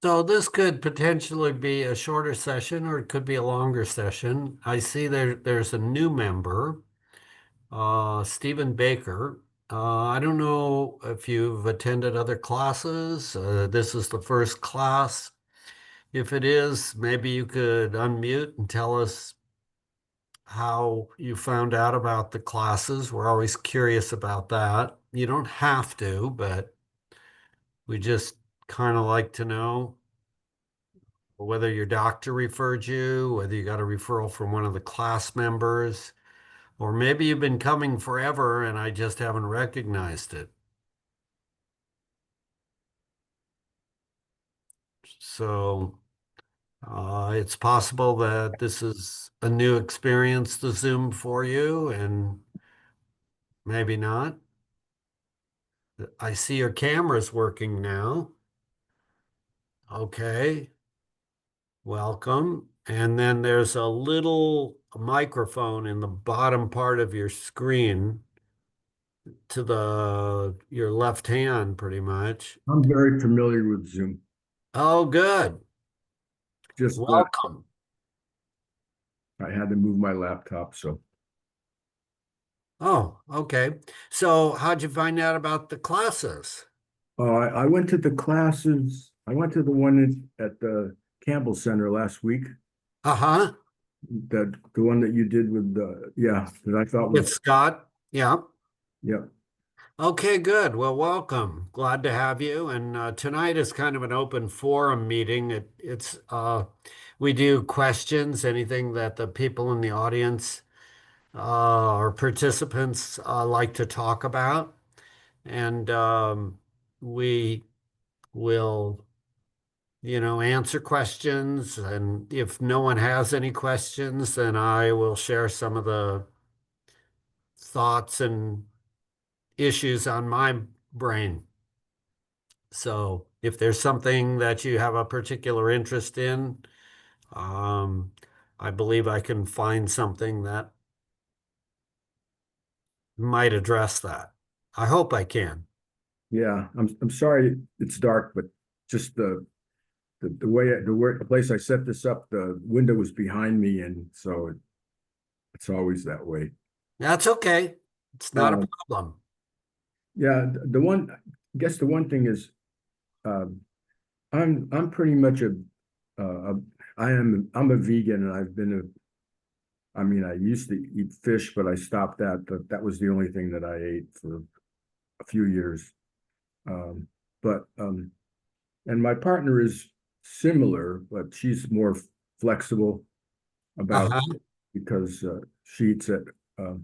So this could potentially be a shorter session or it could be a longer session. I see there's a new member, Stephen Baker. I don't know if you've attended other classes. This is the first class. If it is, maybe you could unmute and tell us how you found out about the classes. We're always curious about that. You don't have to, but we just kind of like to know whether your doctor referred you, whether you got a referral from one of the class members, or maybe you've been coming forever and I just haven't recognized it. So it's possible that this is a new experience to Zoom for you, and maybe not. I see your camera's working now. Okay, welcome. And then there's a little microphone in the bottom part of your screen to the your left hand, pretty much. I'm very familiar with Zoom. Oh, good. Just Welcome. I had to move my laptop, so Oh, okay. So how'd you find out about the classes? I went to the classes. I went to the one at the Campbell Center last week. Uh-huh. The one that you did with the that I thought With was Scott. Yeah. yeah. Okay, good. Well, welcome. Glad to have you. And tonight is kind of an open forum meeting. It's we do questions, anything that the people in the audience or participants like to talk about. And we will, answer questions. And if no one has any questions, then I will share some of the thoughts and issues on my brain. So if there's something that you have a particular interest in, um, I believe I can find something that might address that. I hope I can. Yeah. I'm sorry it's dark, but just the way the place I set this up, the window was behind me, and so it's always that way. That's okay. It's not a Um, problem. yeah, the one I guess the one thing is um, I'm pretty much a I'm a vegan, and I've been I mean, I used to eat fish, but I stopped that. But that was the only thing that I ate for a few years. Um, but and my partner is similar, but she's more flexible about Uh-huh. it because she eats at uh,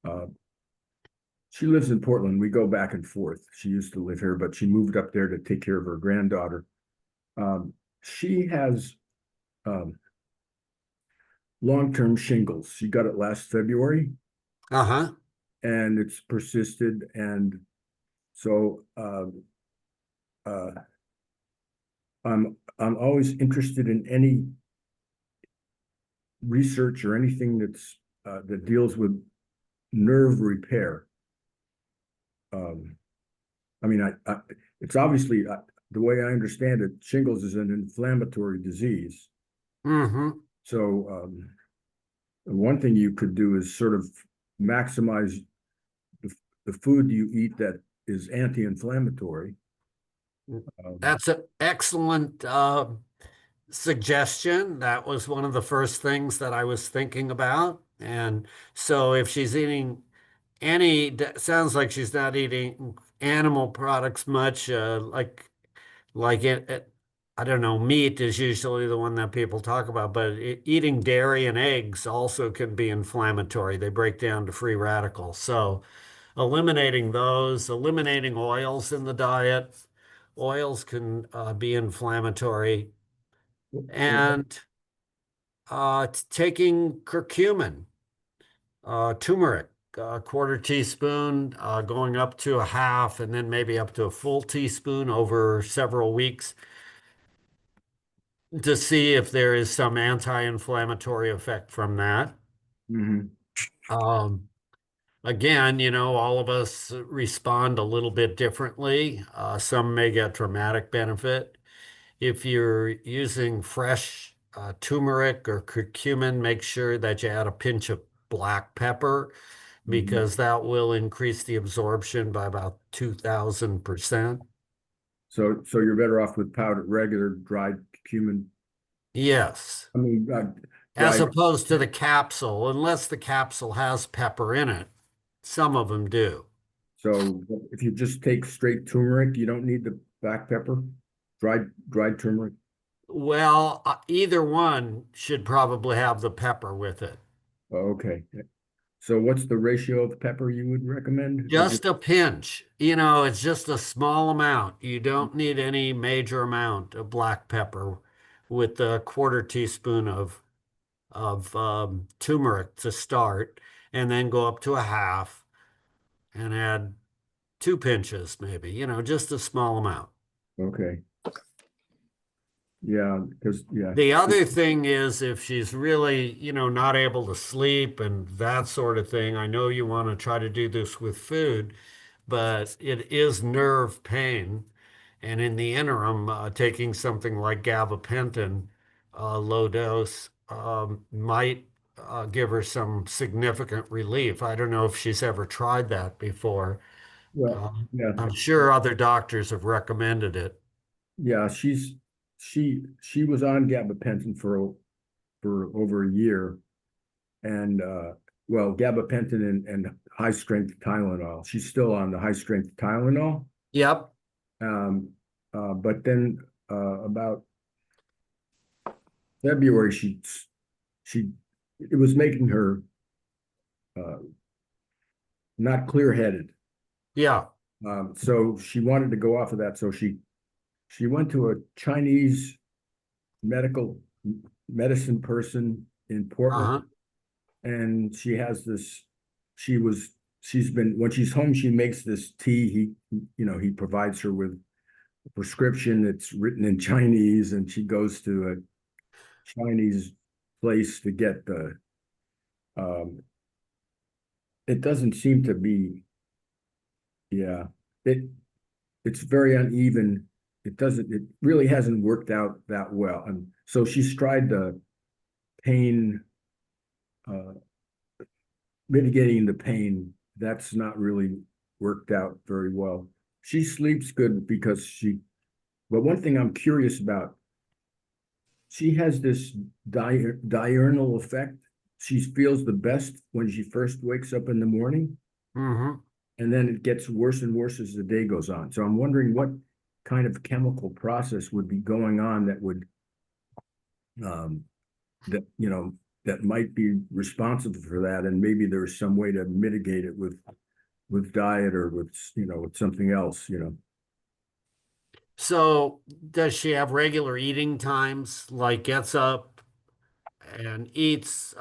uh, she lives in Portland. We go back and forth. She used to live here, but she moved up there to take care of her granddaughter. She has um, long-term shingles. She got it last February, Uh-huh. and it's persisted. And so uh, I'm always interested in any research or anything that deals with nerve repair. Um, I mean, it's obviously the way I understand it, shingles is an inflammatory disease. Mm-hmm. So one thing you could do is sort of maximize the, the food you eat that is anti-inflammatory. Um, That's an excellent suggestion. That was one of the first things that I was thinking about. And so if she's eating sounds like she's not eating animal products much, like I don't know, meat is usually the one that people talk about, but eating dairy and eggs also can be inflammatory. They break down to free radicals. So eliminating those, eliminating oils in the diet. Oils can be inflammatory. And taking curcumin, turmeric, a quarter teaspoon, going up to a half, and then maybe up to a full teaspoon over several weeks to see if there is some anti-inflammatory effect from that. mhm. Um, Again, all of us respond a little bit differently. Some may get dramatic benefit. if you're using fresh turmeric or curcumin, make sure that you add a pinch of black pepper Mhm. because that will increase the absorption by about 2000%. So you're better off with powdered, regular dried cumin. Yes, I mean, as dried. opposed to the capsule, unless the capsule has pepper in it. Some of them do. So if you just take straight turmeric, you don't need the black pepper, dried turmeric. Well, either one should probably have the pepper with it. Oh, okay. So what's the ratio of pepper you would recommend? Is it Just a pinch. It's just a small amount. You don't need any major amount of black pepper with a quarter teaspoon of turmeric to start, and then go up to a half and add 2 pinches, maybe, just a small amount. okay? Yeah, because yeah, The other thing is if she's really, not able to sleep and that sort of thing, I know you want to try to do this with food, but it is nerve pain. And in the interim, taking something like gabapentin, low dose, might give her some significant relief. I don't know if she's ever tried that before. well, Um, yeah, I'm sure other doctors have recommended it. yeah. She was on gabapentin for over a year, and well, gabapentin and high strength Tylenol. She's still on the high strength Tylenol. Yep. Um, but then about February, she it was making her uh, not clear headed. Yeah. So she wanted to go off of that. So she went to a Chinese medical medicine person in Portland, Uh-huh. and she has this. She was she's been when she's home. She makes this tea. He provides her with a prescription that's written in Chinese, and she goes to a Chinese place to get the. Um, it doesn't seem to be. Yeah, it it's very uneven. It really hasn't worked out that well. And so she's tried the pain, uh, mitigating the pain. That's not really worked out very well. She sleeps good but one thing I'm curious about, she has this diurnal effect. She feels the best when she first wakes up in the morning, Mm-hmm. and then it gets worse and worse as the day goes on. So I'm wondering what kind of chemical process would be going on um, that might be responsible for that, and maybe there's some way to mitigate it with diet or with something else. So, does she have regular eating times? Like gets up and eats?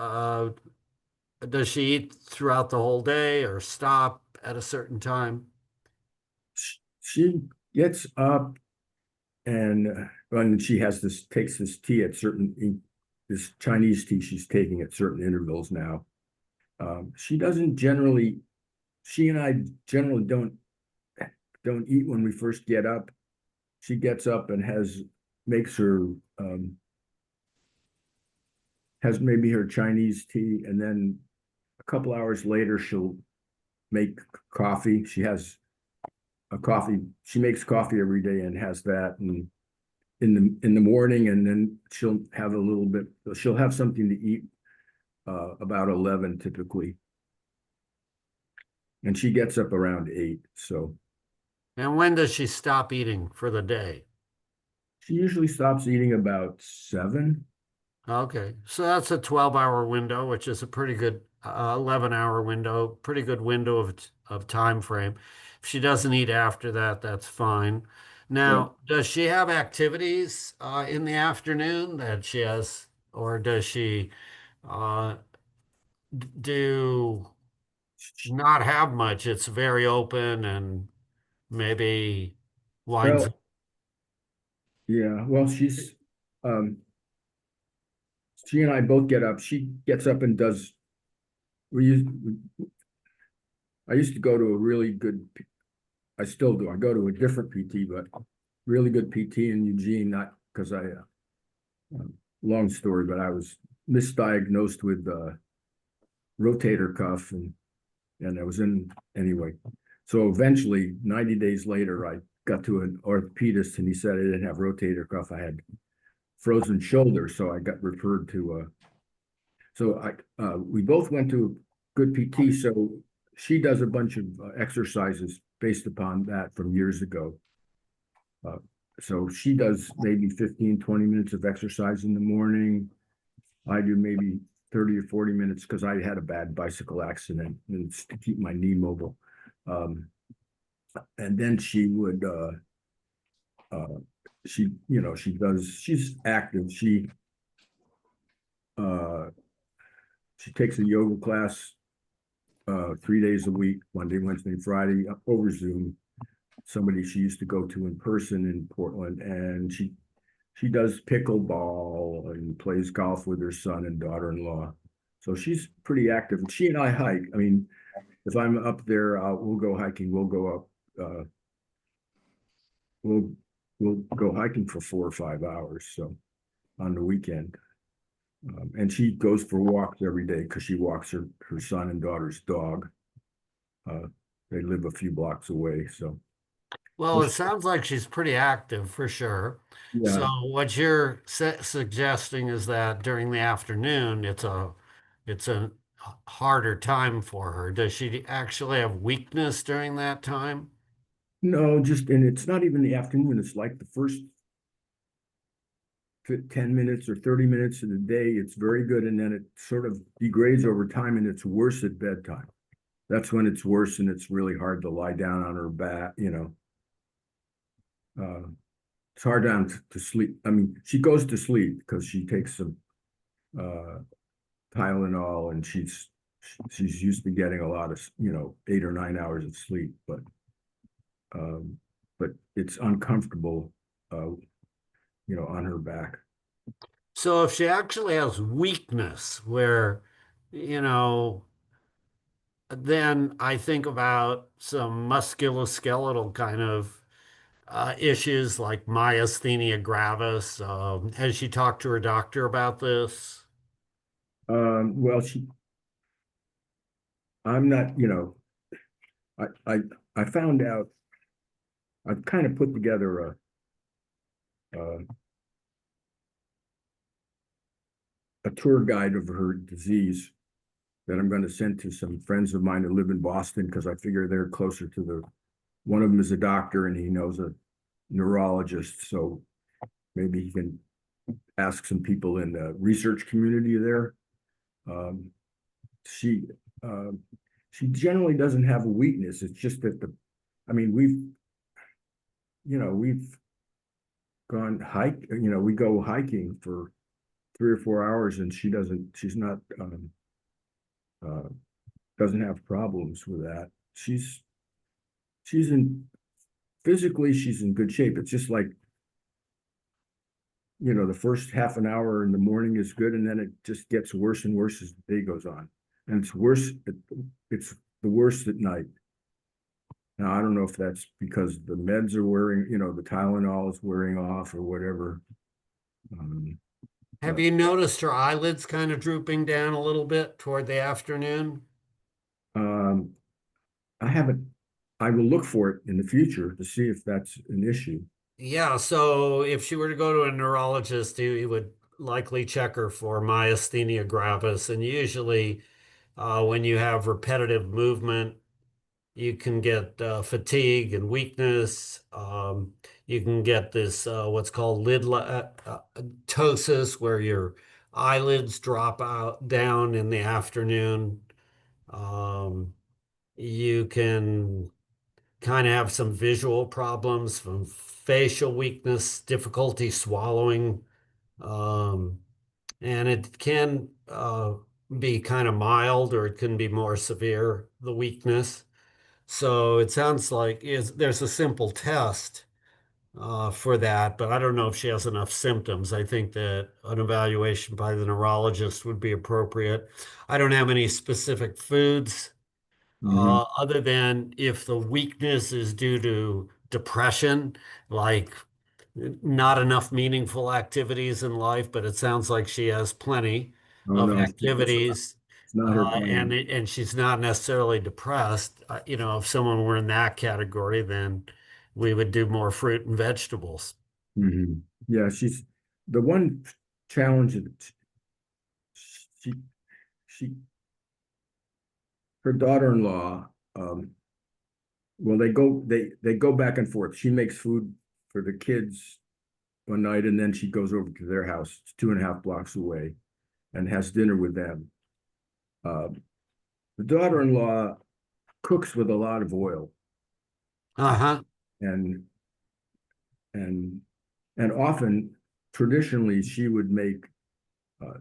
Does she eat throughout the whole day or stop at a certain time? She gets up and she has this takes this tea at certain this Chinese tea she's taking at certain intervals now. She doesn't generally. She and I generally don't eat when we first get up. She gets up and makes her has maybe her Chinese tea, and then a couple hours later she'll make coffee. She has a coffee. She makes coffee every day and has that, and in the morning, and then she'll have a little bit. She'll have something to eat about 11 typically, and she gets up around 8. So And when does she stop eating for the day? she usually stops eating about 7. Okay, so that's a 12-hour window, which is a pretty good 11-hour window, pretty good window of time frame. If she doesn't eat after that, that's fine. Yeah. Now, does she have activities in the afternoon that she has, or does she uh, do not have much? It's very open and maybe winds. Well, yeah. Well, um, she and I both get up. She gets up and does. We used. I used to go to a really good. I still do. I go to a different PT, but really good PT in Eugene. Not because long story, but I was misdiagnosed with rotator cuff, and I was in anyway. So eventually, 90 days later, I got to an orthopedist, and he said I didn't have rotator cuff. I had frozen shoulder, so I got referred to. So we both went to good PT. So she does a bunch of exercises based upon that from years ago. Uh, so she does maybe 15, 20 minutes of exercise in the morning. I do maybe 30 or 40 minutes because I had a bad bicycle accident and it's to keep my knee mobile. And then she would, she's active. Uh, she takes a yoga class 3 days a week, Monday, Wednesday, and Friday over Zoom. Somebody she used to go to in person in Portland, and she does pickleball and plays golf with her son and daughter-in-law. So she's pretty active. She and I hike. I mean, if I'm up there, we'll go hiking. We'll go up. We'll we'll go hiking for 4 or 5 hours. So on the weekend, and she goes for walks every day because she walks her son and daughter's dog. Uh, they live a few blocks away. So Well, well, it sounds like she's pretty active for sure. So yeah. what you're suggesting is that during the afternoon, it's a harder time for her. Does she actually have weakness during that time? No, just and it's not even the afternoon. It's like the first 10 minutes or 30 minutes of the day. It's very good, and then it sort of degrades over time, and it's worse at bedtime. That's when it's worse, and it's really hard to lie down on her back. It's hard down to sleep. I mean, she goes to sleep because she takes some uh, Tylenol, and she's used to getting a lot of 8 or 9 hours of sleep, um, but it's uncomfortable, on her back. So if she actually has weakness where, you know, then I think about some musculoskeletal kind of issues like myasthenia gravis. Has she talked to her doctor about this? Well, I'm not, I found out, I kind of put together a tour guide of her disease that I'm going to send to some friends of mine that live in Boston because I figure they're closer to one of them is a doctor and he knows a neurologist. So maybe he can ask some people in the research community there. Um, she, uh, she generally doesn't have a weakness. It's just that I mean, we've gone we go hiking for 3 or 4 hours and she's not, uh, doesn't have problems with that. She's in physically, she's in good shape. It's just like, the first half an hour in the morning is good, and then it just gets worse and worse as the day goes on. And it's worse, it's the worst at night. Now, I don't know if that's because the meds are wearing, the Tylenol is wearing off or whatever. Have But you noticed her eyelids kind of drooping down a little bit toward the afternoon? um, I haven't, I will look for it in the future to see if that's an issue. Yeah, so if she were to go to a neurologist, he would likely check her for myasthenia gravis. And usually, when you have repetitive movement, you can get fatigue and weakness. You can get this what's called ptosis, where your eyelids drop out down in the afternoon. Um, you can kind of have some visual problems from facial weakness, difficulty swallowing, um, and it can be kind of mild or it can be more severe, the weakness. So it sounds like there's a simple test for that, but I don't know if she has enough symptoms. I think that an evaluation by the neurologist would be appropriate. I don't have any specific foods Mhm. other than if the weakness is due to depression, like not enough meaningful activities in life, but it sounds like she has plenty Oh of no, activities. it's not her And she's not necessarily depressed. If someone were in that category, then we would do more fruit and vegetables. Yeah, she's the one challenge that she she her daughter-in-law, well, they go back and forth. She makes food for the kids one night, and then she goes over to their house. It's 2.5 blocks away, and has dinner with them. Um, the daughter-in-law cooks with a lot of oil, Uh-huh. and and and often traditionally she would make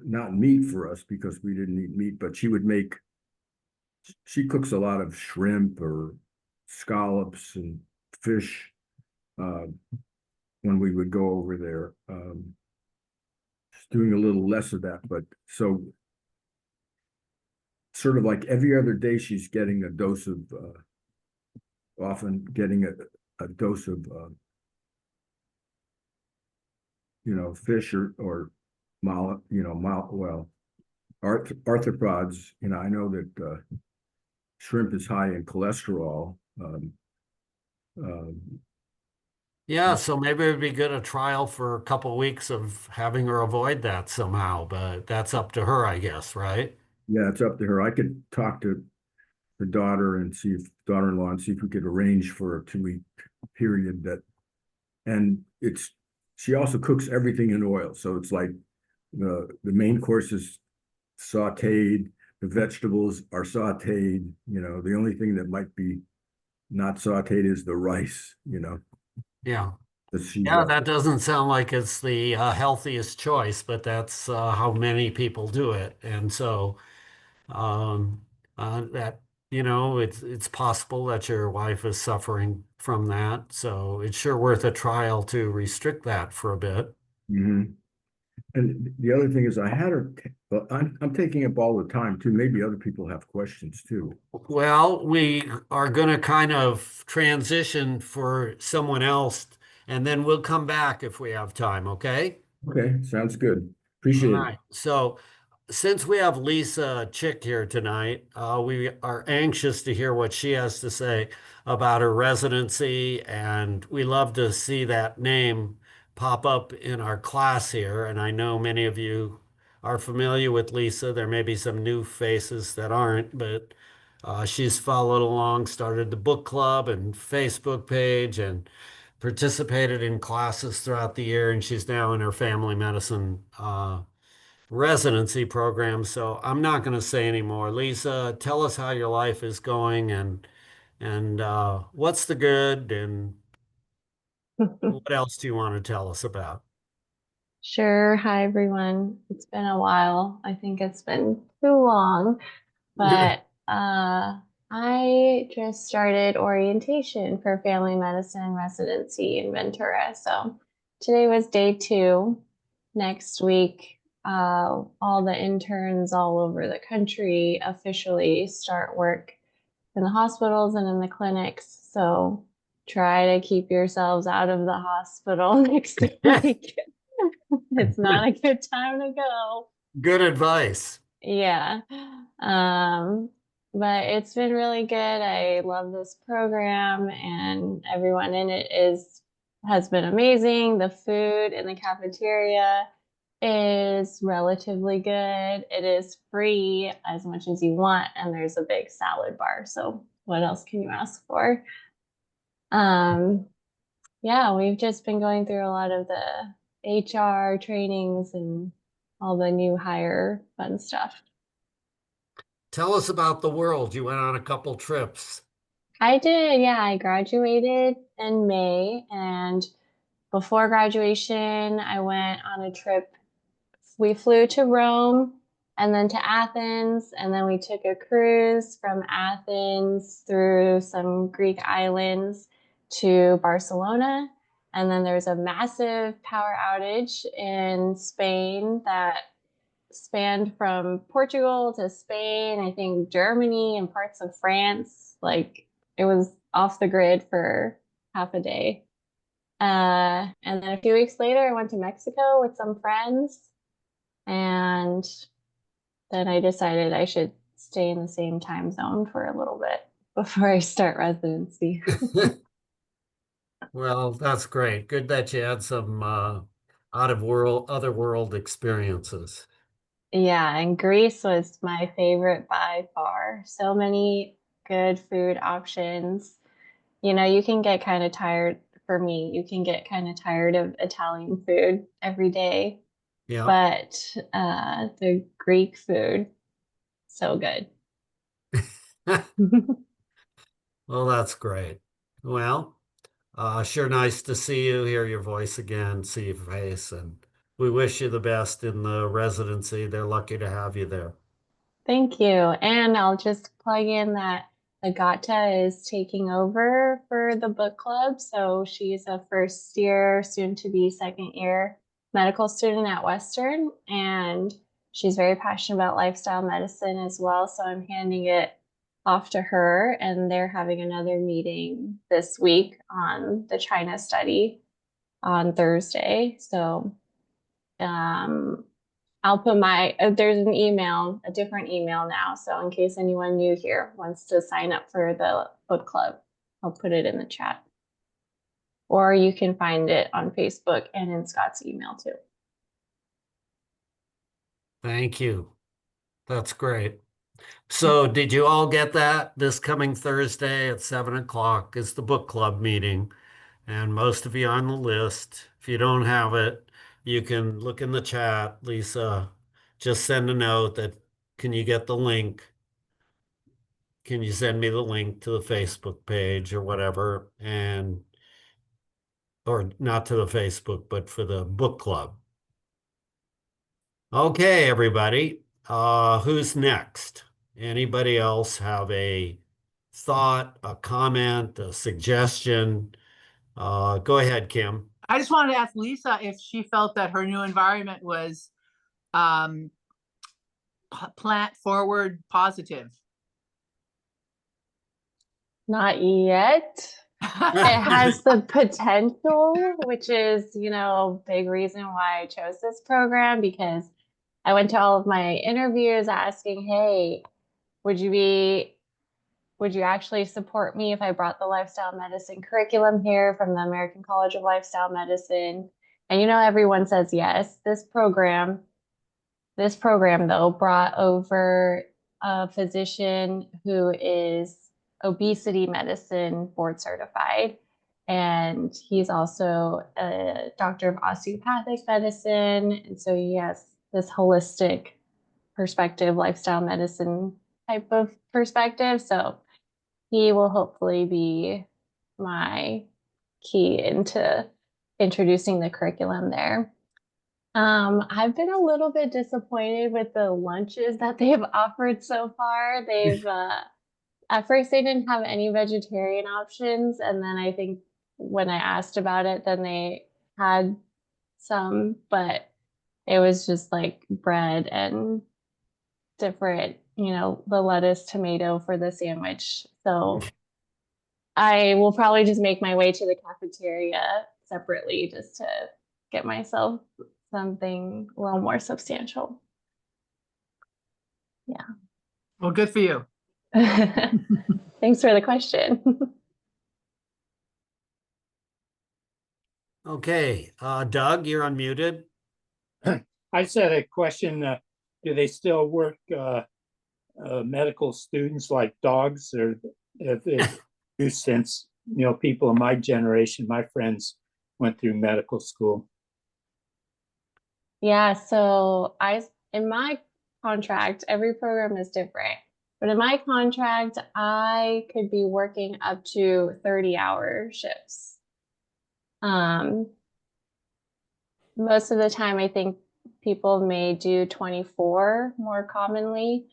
not meat for us because we didn't eat meat, but she cooks a lot of shrimp or scallops and fish uh, when we would go over there. Doing a little less of that, but so sort of like every other day, she's getting a dose of, often getting a dose of, fish or well, arthropods. I know that shrimp is high in cholesterol. Um, Yeah, so maybe it'd be good a trial for a couple weeks of having her avoid that somehow, but that's up to her, I guess, right? yeah, it's up to her. I could talk to her daughter-in-law and see if we could arrange for a 2 week period and she also cooks everything in oil. So it's like the main course is sauteed, the vegetables are sauteed. The only thing that might be not sauteed is the rice. Yeah. That she's Yeah, that doesn't sound like it's the healthiest choice, but that's how many people do it. And so um, that, it's possible that your wife is suffering from that. So it's sure worth a trial to restrict that for a bit. Mhm. And the other thing is I had her, well, I'm taking up all the time too. Maybe other people have questions too. Well, we are going to kind of transition for someone else, and then we'll come back if we have time, okay? Okay, sounds good. All Appreciate it. right. So, since we have Lisa Chick here tonight, we are anxious to hear what she has to say about her residency, and we love to see that name pop up in our class here. And I know many of you are familiar with Lisa. There may be some new faces that aren't, but she's followed along, started the book club and Facebook page, and participated in classes throughout the year. And she's now in her family medicine residency program. So I'm not going to say anymore. Lisa, tell us how your life is going and what's the good and what else do you want to tell us about? Sure. Hi, everyone. It's been a while. I think it's been too long, but I just started orientation for family medicine residency in Ventura. So today was day two. Next week, all the interns all over the country officially start work in the hospitals and in the clinics. So try to keep yourselves out of the hospital next week. It's not a good time to go. Good advice. Yeah. Um, but it's been really good. I love this program and everyone in it has been amazing. The food in the cafeteria is relatively good. It is free as much as you want, and there's a big salad bar. So what else can you ask for? Um, yeah, we've just been going through a lot of the HR trainings and all the new hire fun stuff. Tell us about the world. You went on a couple trips. I did, yeah, I graduated in May, and before graduation, I went on a trip. We flew to Rome and then to Athens, and then we took a cruise from Athens through some Greek islands to Barcelona. And then there's a massive power outage in Spain that spanned from Portugal to Spain, I think Germany and parts of France. Like it was off the grid for half a day. And then a few weeks later, I went to Mexico with some friends, and then I decided I should stay in the same time zone for a little bit before I start residency. Well, that's great. Good that you had some other world experiences. Yeah, and Greece was my favorite by far. So many good food options. You know, you can get kind of tired, for me, you can get kind of tired of Italian food every day, Yeah. but the Greek food, so good. Well, that's great. Well, sure nice to see you, hear your voice again, see your face, and we wish you the best in the residency. They're lucky to have you there. Thank you. And I'll just plug in that Agata is taking over for the book club. So she's a first year, soon to be second year medical student at Western. And she's very passionate about lifestyle medicine as well. So I'm handing it off to her. And they're having another meeting this week on the China study on Thursday. So um, I'll put there's an email, a different email now. So in case anyone new here wants to sign up for the book club, I'll put it in the chat. Or you can find it on Facebook and in Scott's email too. Thank you. That's great. So, did you all get that? This coming Thursday at 7 o'clock is the book club meeting, and most of you on the list. If you don't have it, you can look in the chat. Lisa, just send a note that, can you get the link? Can you send me the link to the Facebook page or whatever? And, or not to the Facebook, but for the book club. Okay, everybody. Who's next? Anybody else have a thought, a comment, a suggestion? Go ahead, Kim. I just wanted to ask Lisa if she felt that her new environment was um, plant forward positive. Not yet. It has the potential, which is, a big reason why I chose this program, because I went to all of my interviews asking, hey, would you actually support me if I brought the lifestyle medicine curriculum here from the American College of Lifestyle Medicine? And everyone says yes. This program though brought over a physician who is obesity medicine board certified. And he's also a doctor of osteopathic medicine. And so he has this holistic perspective, lifestyle medicine type of perspective. So he will hopefully be my key into introducing the curriculum there. I've been a little bit disappointed with the lunches that they've offered so far. At first they didn't have any vegetarian options, and then I think when I asked about it, then they had some, but it was just like bread and different, the lettuce, tomato for the sandwich. So I will probably just make my way to the cafeteria separately just to get myself something a little more substantial. Yeah. Well, good for you. Thanks for the question. Okay, Doug, you're unmuted. I just had a question. Do they still work medical students like dogs, or have they used since, people of my generation, my friends went through medical school? Yeah, so in my contract, every program is different. But in my contract, I could be working up to 30-hour shifts. Most of the time, I think people may do 24 more commonly,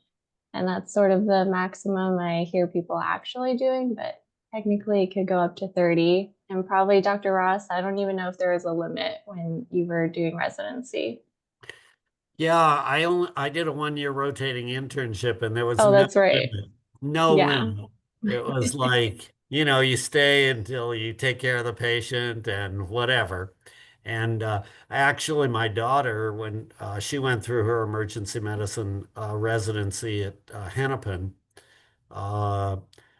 and that's sort of the maximum I hear people actually doing, but technically it could go up to 30. And probably Dr. Ross, I don't even know if there is a limit when you were doing residency. Yeah, I did a 1 year rotating internship, and there was Oh, no that's right. limit. No Yeah. limit. It was like you stay until you take care of the patient and whatever. And actually, my daughter, when she went through her emergency medicine residency at Hennepin, uh,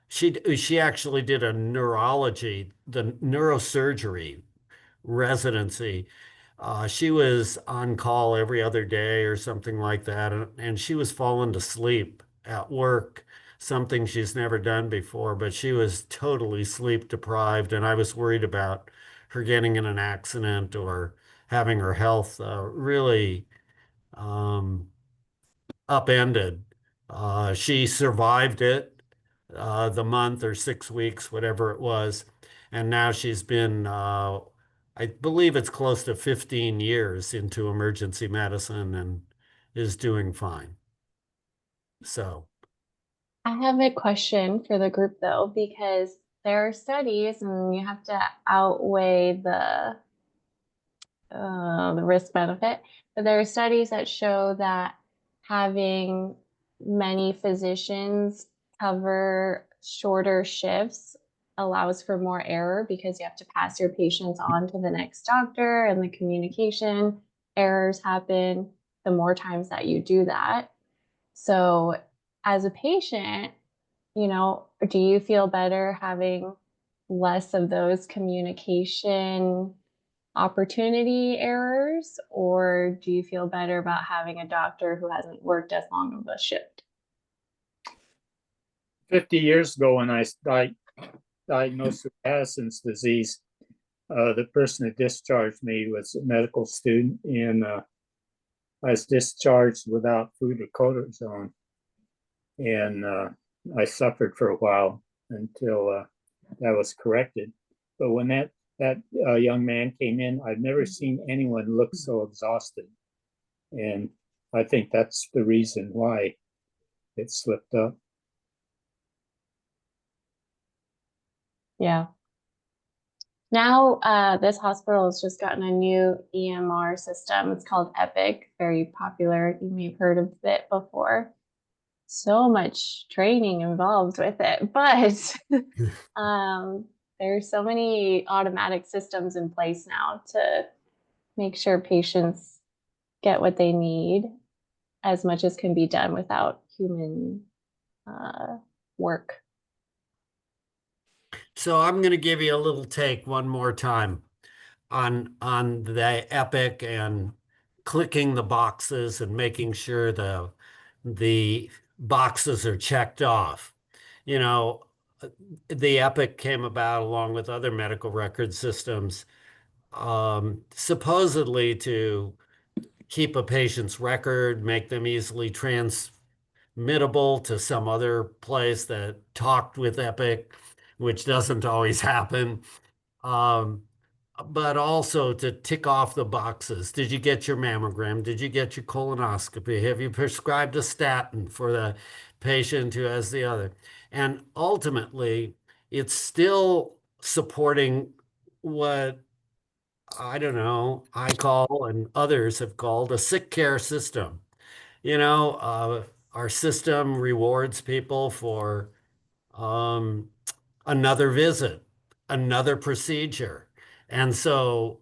she actually did a neurology, the neurosurgery residency. She was on call every other day or something like that, and she was falling to sleep at work, something she's never done before, but she was totally sleep deprived, and I was worried about her getting in an accident or having her health really um, upended. She survived it, the month or 6 weeks, whatever it was. And now she's been, I believe it's close to 15 years into emergency medicine and is doing fine. So, I have a question for the group though, because there are studies and you have to outweigh the risk benefit, but there are studies that show that having many physicians cover shorter shifts allows for more error because you have to pass your patients on to the next doctor and the communication errors happen the more times that you do that. So, as a patient, do you feel better having less of those communication opportunity errors, or do you feel better about having a doctor who hasn't worked as long of a shift? 50 years ago, when I diagnosed with Addison's disease, the person who discharged me was a medical student, and I was discharged without fludrocortisone, and I suffered for a while until that was corrected. But when that young man came in, I've never seen anyone look so exhausted, and I think that's the reason why it slipped up. Yeah. Now, this hospital has just gotten a new EMR system. It's called Epic, very popular. You may have heard of it before. So much training involved with it, but there's so many automatic systems in place now to make sure patients get what they need as much as can be done without human work. so I'm going to give you a little take one more time on the Epic and clicking the boxes and making sure the boxes are checked off. You know, the Epic came about along with other medical record systems, supposedly to keep a patient's record, make them easily transmittable to some other place that talked with Epic, which doesn't always happen. Um, but also to tick off the boxes. Did you get your mammogram? Did you get your colonoscopy? Have you prescribed a statin for the patient who has the other? And ultimately, it's still supporting what I don't know, I call and others have called a sick care system. Our system rewards people for um, another visit, another procedure. And so,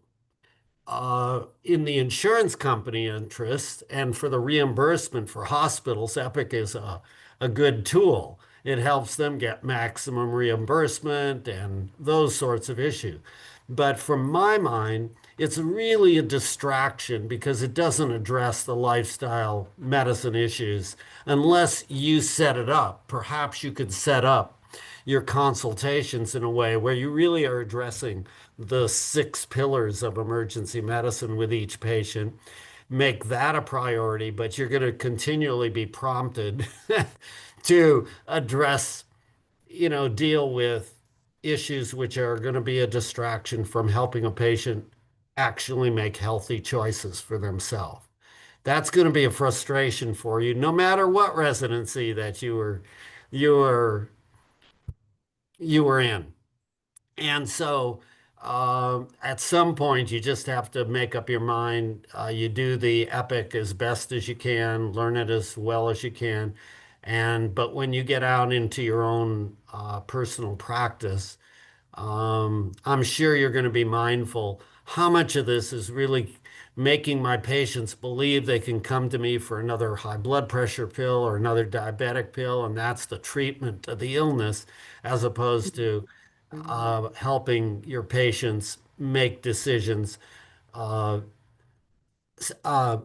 in the insurance company interest and for the reimbursement for hospitals, Epic is a good tool. It helps them get maximum reimbursement and those sorts of issues. But from my mind, it's really a distraction because it doesn't address the lifestyle medicine issues unless you set it up. Perhaps you could set up your consultations in a way where you really are addressing the 6 pillars of emergency medicine with each patient. Make that a priority, but you're going to continually be prompted to address, deal with issues which are going to be a distraction from helping a patient actually make healthy choices for themselves. That's going to be a frustration for you, no matter what residency that you were you were in. And so at some point, you just have to make up your mind. You do the Epic as best as you can, learn it as well as you can, But when you get out into your own personal practice, I'm sure you're going to be mindful how much of this is really making my patients believe they can come to me for another high blood pressure pill or another diabetic pill, and that's the treatment of the illness, as opposed to helping your patients make decisions, uh, uh,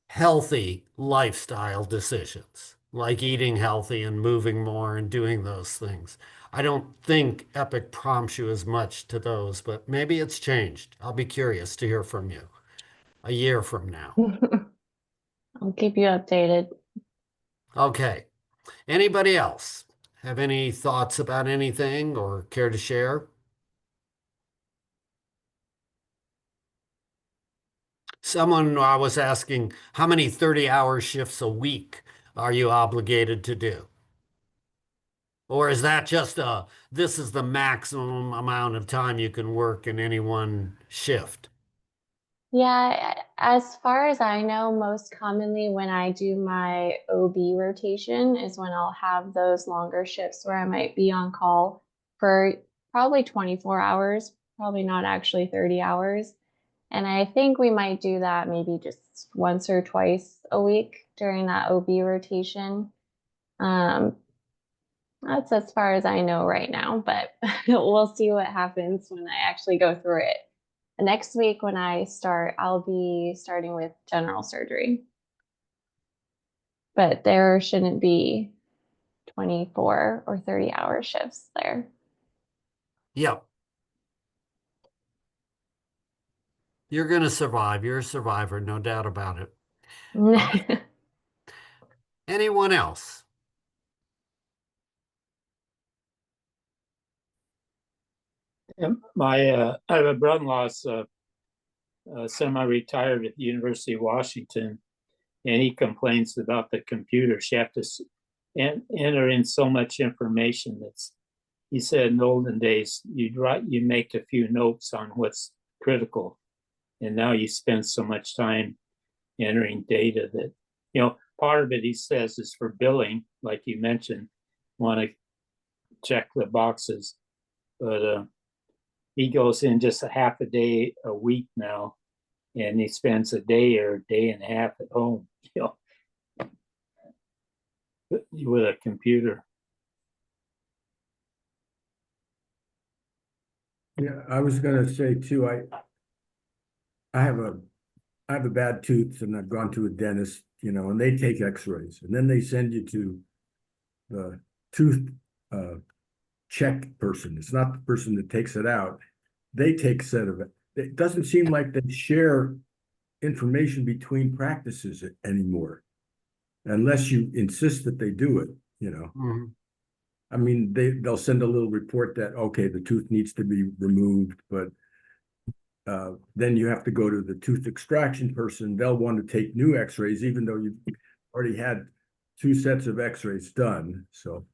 healthy lifestyle decisions, like eating healthy and moving more and doing those things. I don't think Epic prompts you as much to those, but maybe it's changed. I'll be curious to hear from you a year from now. I'll keep you updated. Okay. Anybody else have any thoughts about anything or care to share? Someone I was asking, how many 30-hour shifts a week are you obligated to do? Or is that just this is the maximum amount of time you can work in any one shift? Yeah, as far as I know, most commonly when I do my OB rotation is when I'll have those longer shifts where I might be on call for probably 24 hours, probably not actually 30 hours. And I think we might do that maybe just once or twice a week during that OB rotation. Um, that's as far as I know right now, but we'll see what happens when I actually go through it. Next week, when I start, I'll be starting with general surgery. But there shouldn't be 24 or 30-hour shifts there. Yep. You're going to survive. You're a survivor, no doubt about it. Anyone else? I have a brother-in-law's semi-retired at the University of Washington, and he complains about the computers. You have to enter in so much information. He said in the olden days, you make a few notes on what's critical, and now you spend so much time entering data that, part of it, he says, is for billing, like you mentioned, want to check the boxes, but he goes in just a half a day a week now, and he spends a day or a day and a half at home, with a computer. Yeah, I was gonna say too, I have a bad tooth and I've gone to a dentist, and they take x-rays and then they send you to the tooth check person. It's not the person that takes it out. They take set of it. It doesn't seem like they share information between practices anymore, unless you insist that they do it, Mhm. I mean, they'll send a little report that, okay, the tooth needs to be removed, but then you have to go to the tooth extraction person. They'll want to take new x-rays, even though you've already had 2 sets of x-rays done. So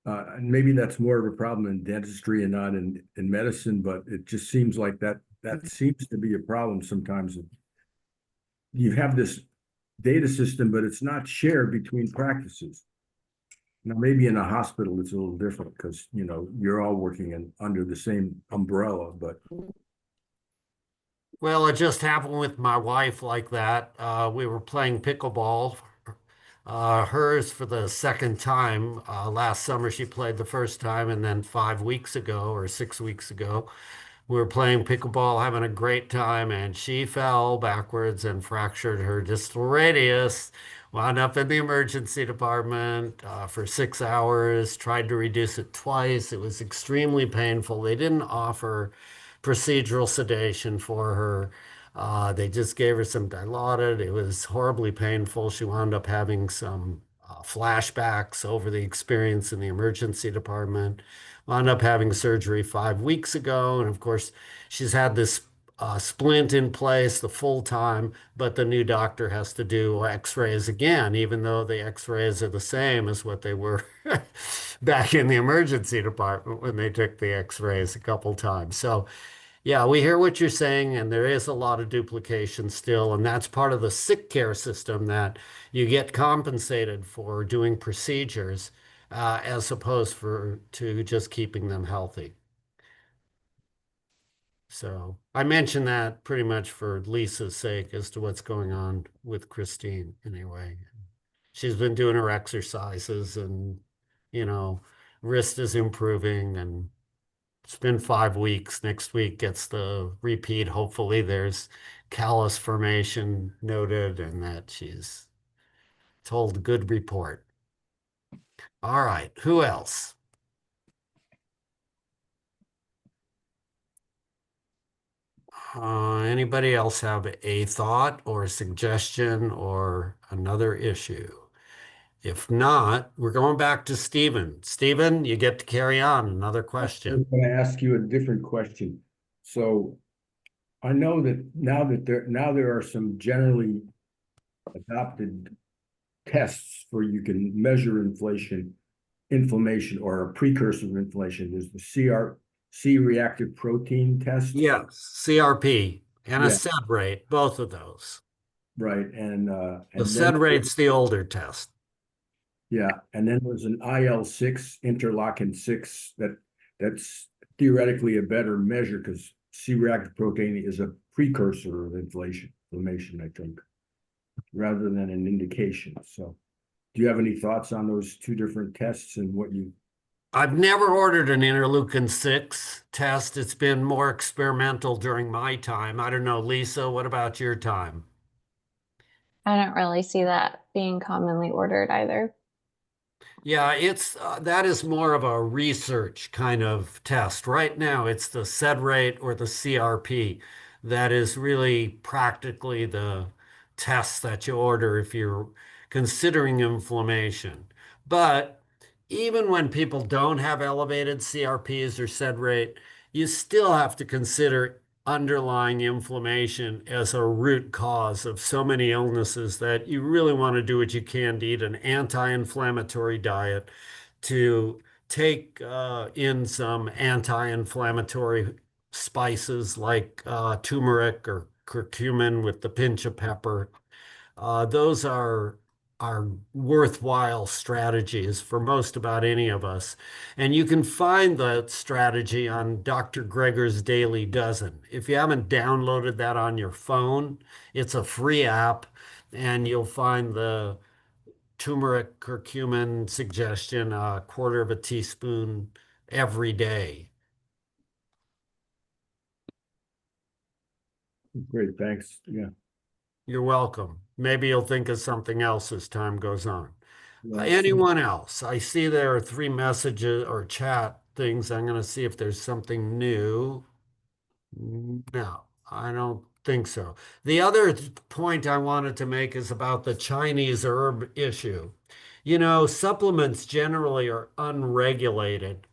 and maybe that's more of a problem in dentistry and not in medicine, but it just seems like that seems to be a problem sometimes. You have this data system, but it's not shared between practices. Now, maybe in a hospital, it's a little different because, you're all working under the same umbrella, but. Well, it just happened with my wife like that. We were playing pickleball, hers for the second time. Last summer, she played the first time, and then 5 weeks ago or 6 weeks ago, we were playing pickleball, having a great time, and she fell backwards and fractured her distal radius. Wound up in the emergency department for 6 hours, tried to reduce it twice. It was extremely painful. They didn't offer procedural sedation for her. They just gave her some Dilaudid. It was horribly painful. She wound up having some flashbacks over the experience in the emergency department. Wound up having surgery 5 weeks ago. And of course, she's had this splint in place the full time, but the new doctor has to do x-rays again, even though the x-rays are the same as what they were back in the emergency department when they took the x-rays a couple times. So Yeah, we hear what you're saying, and there is a lot of duplication still, and that's part of the sick care system that you get compensated for doing procedures, as opposed to just keeping them healthy. So I mentioned that pretty much for Lisa's sake as to what's going on with Christine anyway. She's been doing her exercises and, you know, wrist is improving and it's been 5 weeks. Next week gets the repeat. Hopefully there's callus formation noted and that she's told a good report. All right, who else? Anybody else have a thought or a suggestion or another issue? If not, we're going back to Stephen. Stephen, you get to carry on. Another I'm question. going to ask you a different question. So I know that now there are some generally adopted tests where you can measure inflammation or a precursor of inflammation. There's the C reactive protein test. Yes, CRP and a Yeah. SED rate, both of those. Right. The And then SED rate's the older test. yeah, and then there's an IL-6 interleukin-6 that's theoretically a better measure because C-reactive protein is a precursor of inflammation, I think, rather than an indication. So, do you have any thoughts on those two different tests and what you? I've never ordered an interleukin 6 test. It's been more experimental during my time. I don't know, Lisa, what about your time? I don't really see that being commonly ordered either. Yeah, it's that is more of a research kind of test. Right now, it's the SED rate or the CRP that is really practically the test that you order if you're considering inflammation. But even when people don't have elevated CRPs or SED rate, you still have to consider underlying inflammation as a root cause of so many illnesses that you really want to do what you can to eat an anti-inflammatory diet, to take in some anti-inflammatory spices like turmeric or curcumin with the pinch of pepper. Those are worthwhile strategies for most about any of us. And you can find that strategy on Dr. Greger's Daily Dozen. If you haven't downloaded that on your phone, it's a free app, and you'll find the turmeric curcumin suggestion, a quarter of a teaspoon every day. Great, thanks. Yeah. You're welcome. Maybe you'll think of something else as time goes on. Well, Anyone else? I see there are 3 messages or chat things. I'm going to see if there's something new. No, I don't think so. The other point I wanted to make is about the Chinese herb issue. You know, supplements generally are unregulated,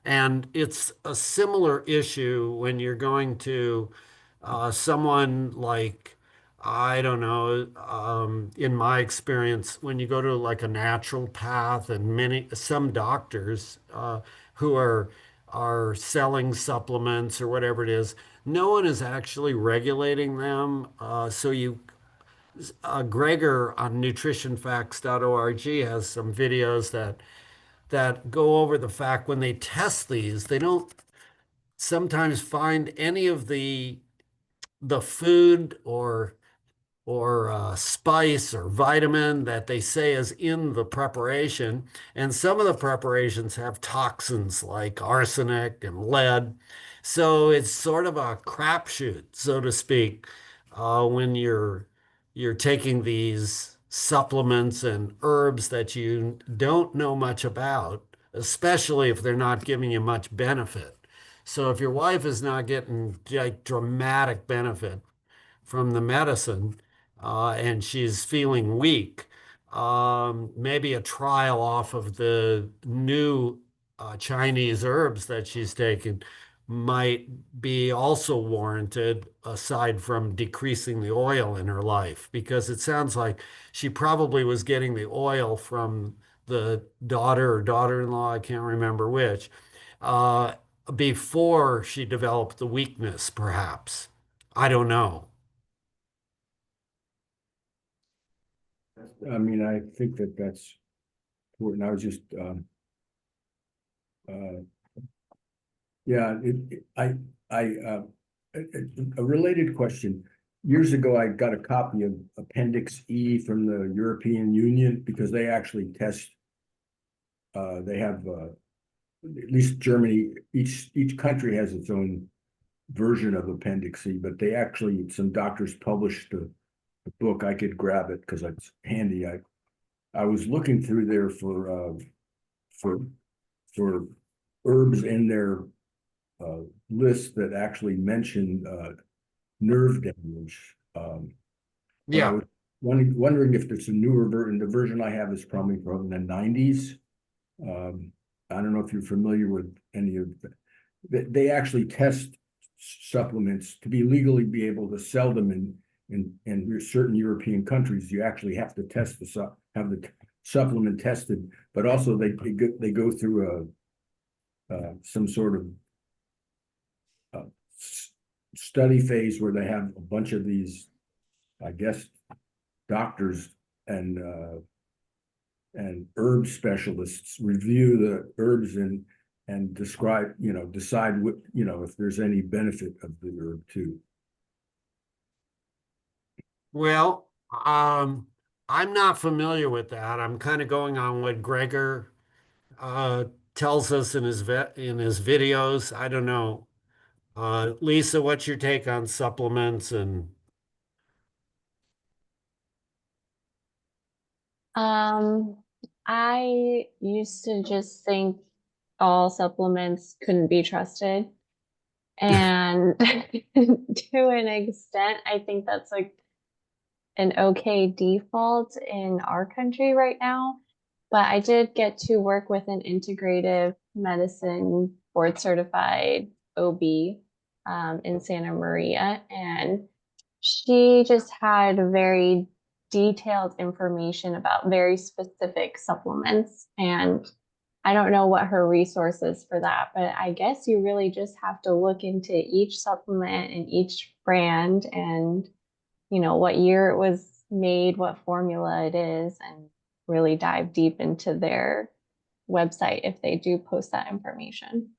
and it's a similar issue when you're going to someone like, I don't know, in my experience, when you go to like a natural path and some doctors who are selling supplements or whatever it is, no one is actually regulating them. Greger on nutritionfacts.org has some videos that go over the fact when they test these, they don't sometimes find any of the food or spice or vitamin that they say is in the preparation. And some of the preparations have toxins like arsenic and lead. So it's sort of a crapshoot, so to speak, when you're taking these supplements and herbs that you don't know much about, especially if they're not giving you much benefit. So if your wife is not getting like dramatic benefit from the medicine, and she's feeling weak, maybe a trial off of the new Chinese herbs that she's taken might be also warranted, aside from decreasing the oil in her life, because it sounds like she probably was getting the oil from the daughter or daughter-in-law, I can't remember which, uh, before she developed the weakness, perhaps. I don't know. I mean, I think that that's important. I was just, uh, yeah, a related question. Years ago, I got a copy of Appendix E from the European Union because they actually test, they have, at least Germany, each country has its own version of Appendix E, but they actually, some doctors published the book. I could grab it because it's handy. I was looking through there for for herbs in their list that actually mention nerve damage. But I Yeah. was wondering if there's a newer version. The version I have is probably from the 90s. I don't know if you're familiar with any of they actually test supplements to legally be able to sell them in certain European countries. You actually have to test have the supplement tested, but also they go through some sort of study phase where they have a bunch of these, I guess, doctors and herb specialists review the herbs and describe, decide what, if there's any benefit of the herb too. Well, I'm not familiar with that. I'm kind of going on what Gregor uh, tells us in in his videos. I don't know. Lisa, what's your take on supplements and Um, I used to just think all supplements couldn't be trusted. And to an extent, I think that's like an okay default in our country right now. But I did get to work with an integrative medicine board certified OB in Santa Maria, and she just had very detailed information about very specific supplements. And I don't know what her resource is for that, but I guess you really just have to look into each supplement and each brand and, what year it was made, what formula it is, and really dive deep into their website if they do post that information.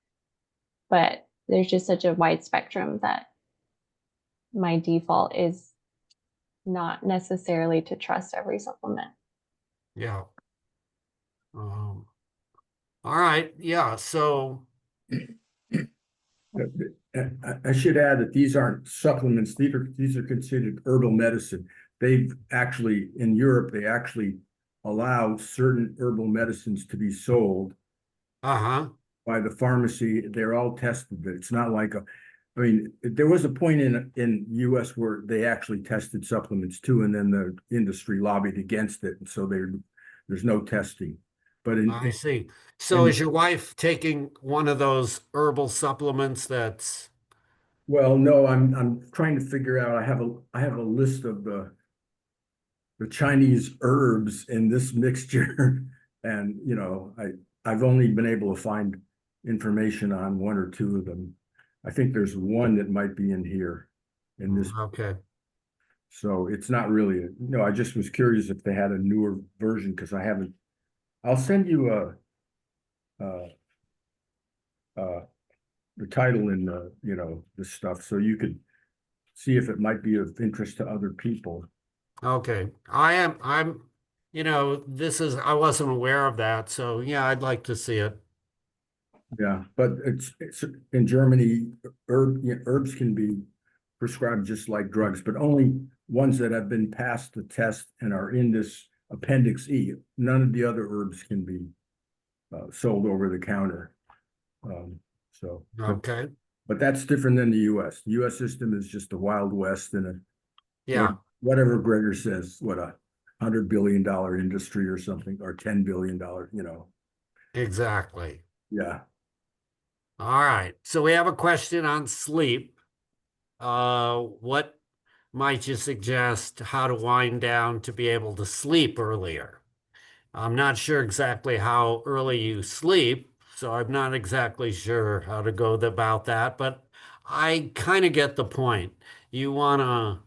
But there's just such a wide spectrum that my default is not necessarily to trust every supplement. yeah? Um, all right, yeah. So I should add that these aren't supplements. These are considered herbal medicine. They've actually, in Europe, they actually allow certain herbal medicines to be sold uh-huh. by the pharmacy. They're all tested. It's not like I mean, there was a point in US where they actually tested supplements too, and then the industry lobbied against it, and so there's no testing. But I see. So in is your wife taking one of those herbal supplements that's well, no, I'm trying to figure out. I have a list of the Chinese herbs in this mixture, and I've only been able to find information on one or two of them. I think there's one that might be in here in this. okay? So it's not really no, I just was curious if they had a newer version because I haven't. I'll send you uh, the title and the stuff so you could see if it might be of interest to other people. Okay. I wasn't aware of that. So yeah, I'd like to see it. Yeah, but it's in Germany, herbs can be prescribed just like drugs, but only ones that have been passed the test and are in this Appendix E. None of the other herbs can be sold over the counter. So, Okay. but that's different than the US. The US system is just a Wild West and Yeah, whatever Gregor says, what $100 billion industry or something, or $10 billion, exactly. yeah. All right. So we have a question on sleep. What might you suggest how to wind down to be able to sleep earlier? I'm not sure exactly how early you sleep, So I'm not exactly sure how to go about that, but I kind of get the point. You want to,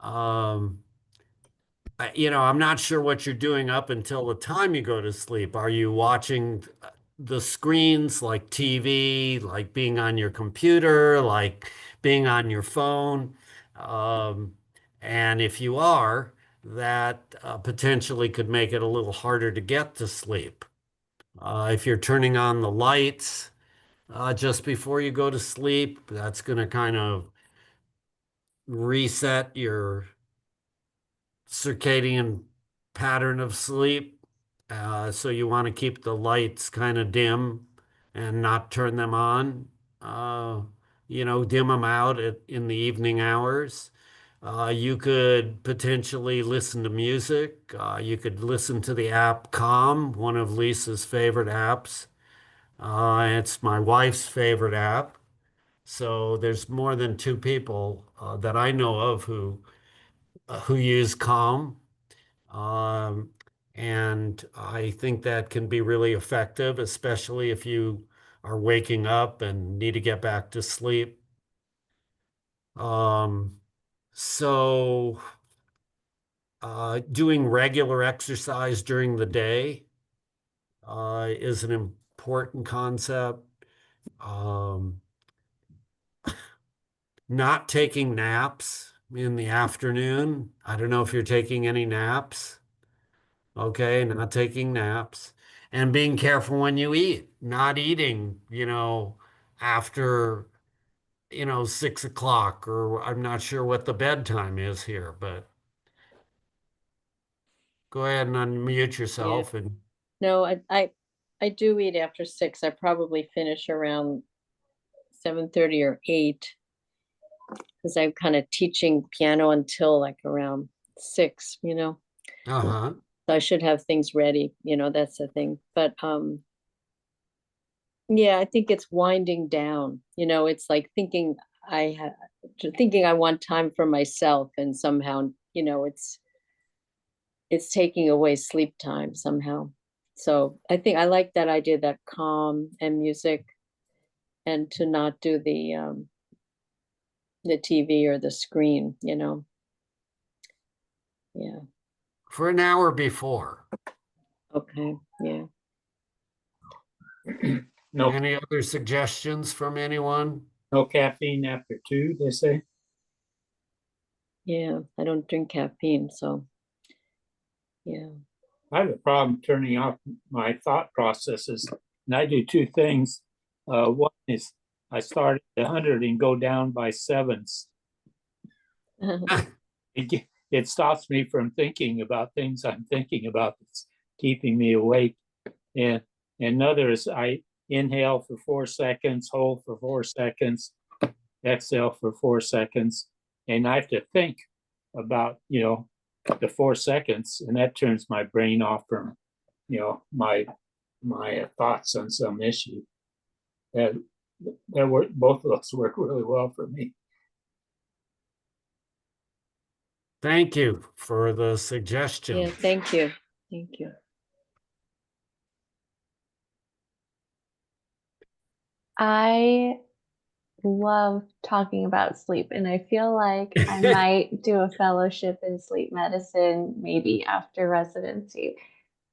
I'm not sure what you're doing up until the time you go to sleep. Are you watching the screens like TV, like being on your computer, like being on your phone? Um, and if you are, that potentially could make it a little harder to get to sleep. If you're turning on the lights just before you go to sleep, that's going to kind of reset your circadian pattern of sleep. So you want to keep the lights kind of dim and not turn them on. Uh, dim them out in the evening hours. You could potentially listen to music. You could listen to the app Calm, one of Lisa's favorite apps. It's my wife's favorite app. So there's more than two people that I know of who use Calm. Um, and I think that can be really effective, especially if you are waking up and need to get back to sleep. Um, so, doing regular exercise during the day is an important concept. Um, not taking naps in the afternoon. I don't know if you're taking any naps. Okay, not taking naps and being careful when you eat, not eating, after, 6 o'clock, or I'm not sure what the bedtime is here, but go ahead and unmute Yeah, yourself and no, I do eat after 6. I probably finish around 7:30 or 8 because I'm kind of teaching piano until like around 6, you know. uh-huh. So I should have things ready, that's the thing. But yeah, I think it's winding down. It's like thinking I want time for myself, and somehow, it's taking away sleep time somehow. So I think I like that idea, that calm and music, and to not do the TV or the screen. Yeah. For an hour before. Okay. Yeah. No, Any other suggestions from anyone? no caffeine after 2, they say. Yeah. I don't drink caffeine, so yeah. I have a problem turning off my thought processes, and I do two things. One is I start at 100 and go down by sevens. It stops me from thinking about things I'm thinking about that's keeping me awake. And another is I inhale for 4 seconds, hold for 4 seconds, exhale for 4 seconds. And I have to think about, the 4 seconds, and that turns my brain off from, my thoughts on some issue. That work, both of those work really well for me. Thank you for the Yeah. suggestion. Thank you. Thank you. I love talking about sleep, and I feel like I might do a fellowship in sleep medicine maybe after residency.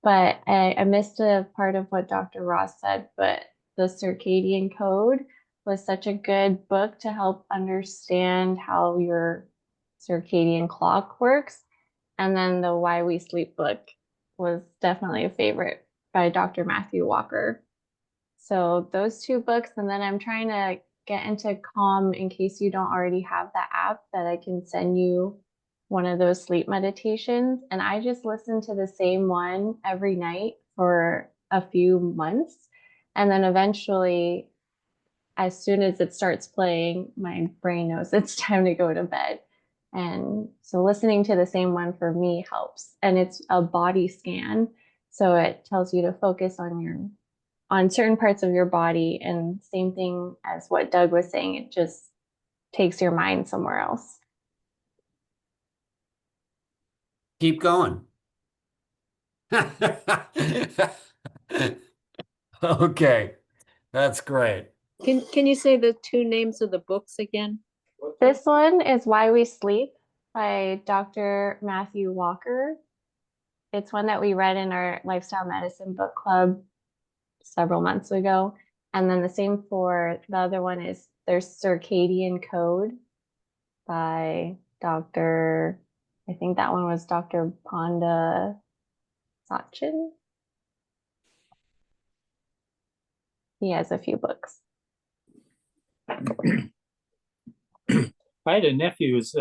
But I missed a part of what Dr. Ross said, but the Circadian Code was such a good book to help understand how your circadian clock works. And then the Why We Sleep book was definitely a favorite by Dr. Matthew Walker. So those two books, and then I'm trying to get into Calm in case you don't already have the app that I can send you one of those sleep meditations. And I just listen to the same one every night for a few months. And then eventually, as soon as it starts playing, my brain knows it's time to go to bed. And so listening to the same one for me helps. And it's a body scan. So it tells you to focus on certain parts of your body, and same thing as what Doug was saying, it just takes your mind somewhere else. Keep going. Okay, that's great. Can you say the two names of the books again? This one is Why We Sleep by Dr. Matthew Walker. It's one that we read in our lifestyle medicine book club several months ago. And then the same for the other one is there's Circadian Code by Dr. I think that one was Dr. Ponda Sachin. He has a few books. I had a nephew who's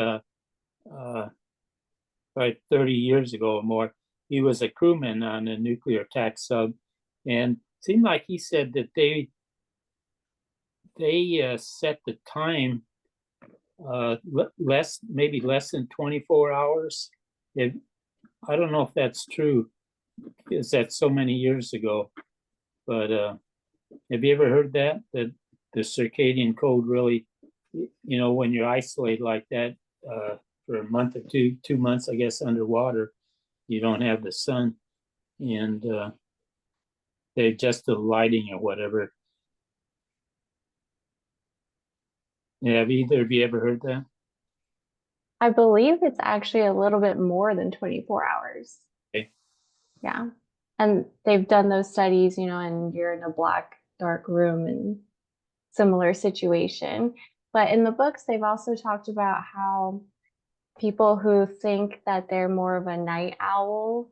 like 30 years ago or more. He was a crewman on a nuclear attack sub, and seemed like he said that they set the time maybe less than 24 hours. I don't know if that's true, because that's so many years ago. But have you ever heard that the circadian code really, when you're isolated like that for a month or 2 months, I guess, underwater, you don't have the sun, and they adjust the lighting or whatever. Have either of you ever heard that? I believe it's actually a little bit more than 24 hours. Okay. Yeah. And they've done those studies, and you're in a black, dark room and similar situation. But in the books, they've also talked about how people who think that they're more of a night owl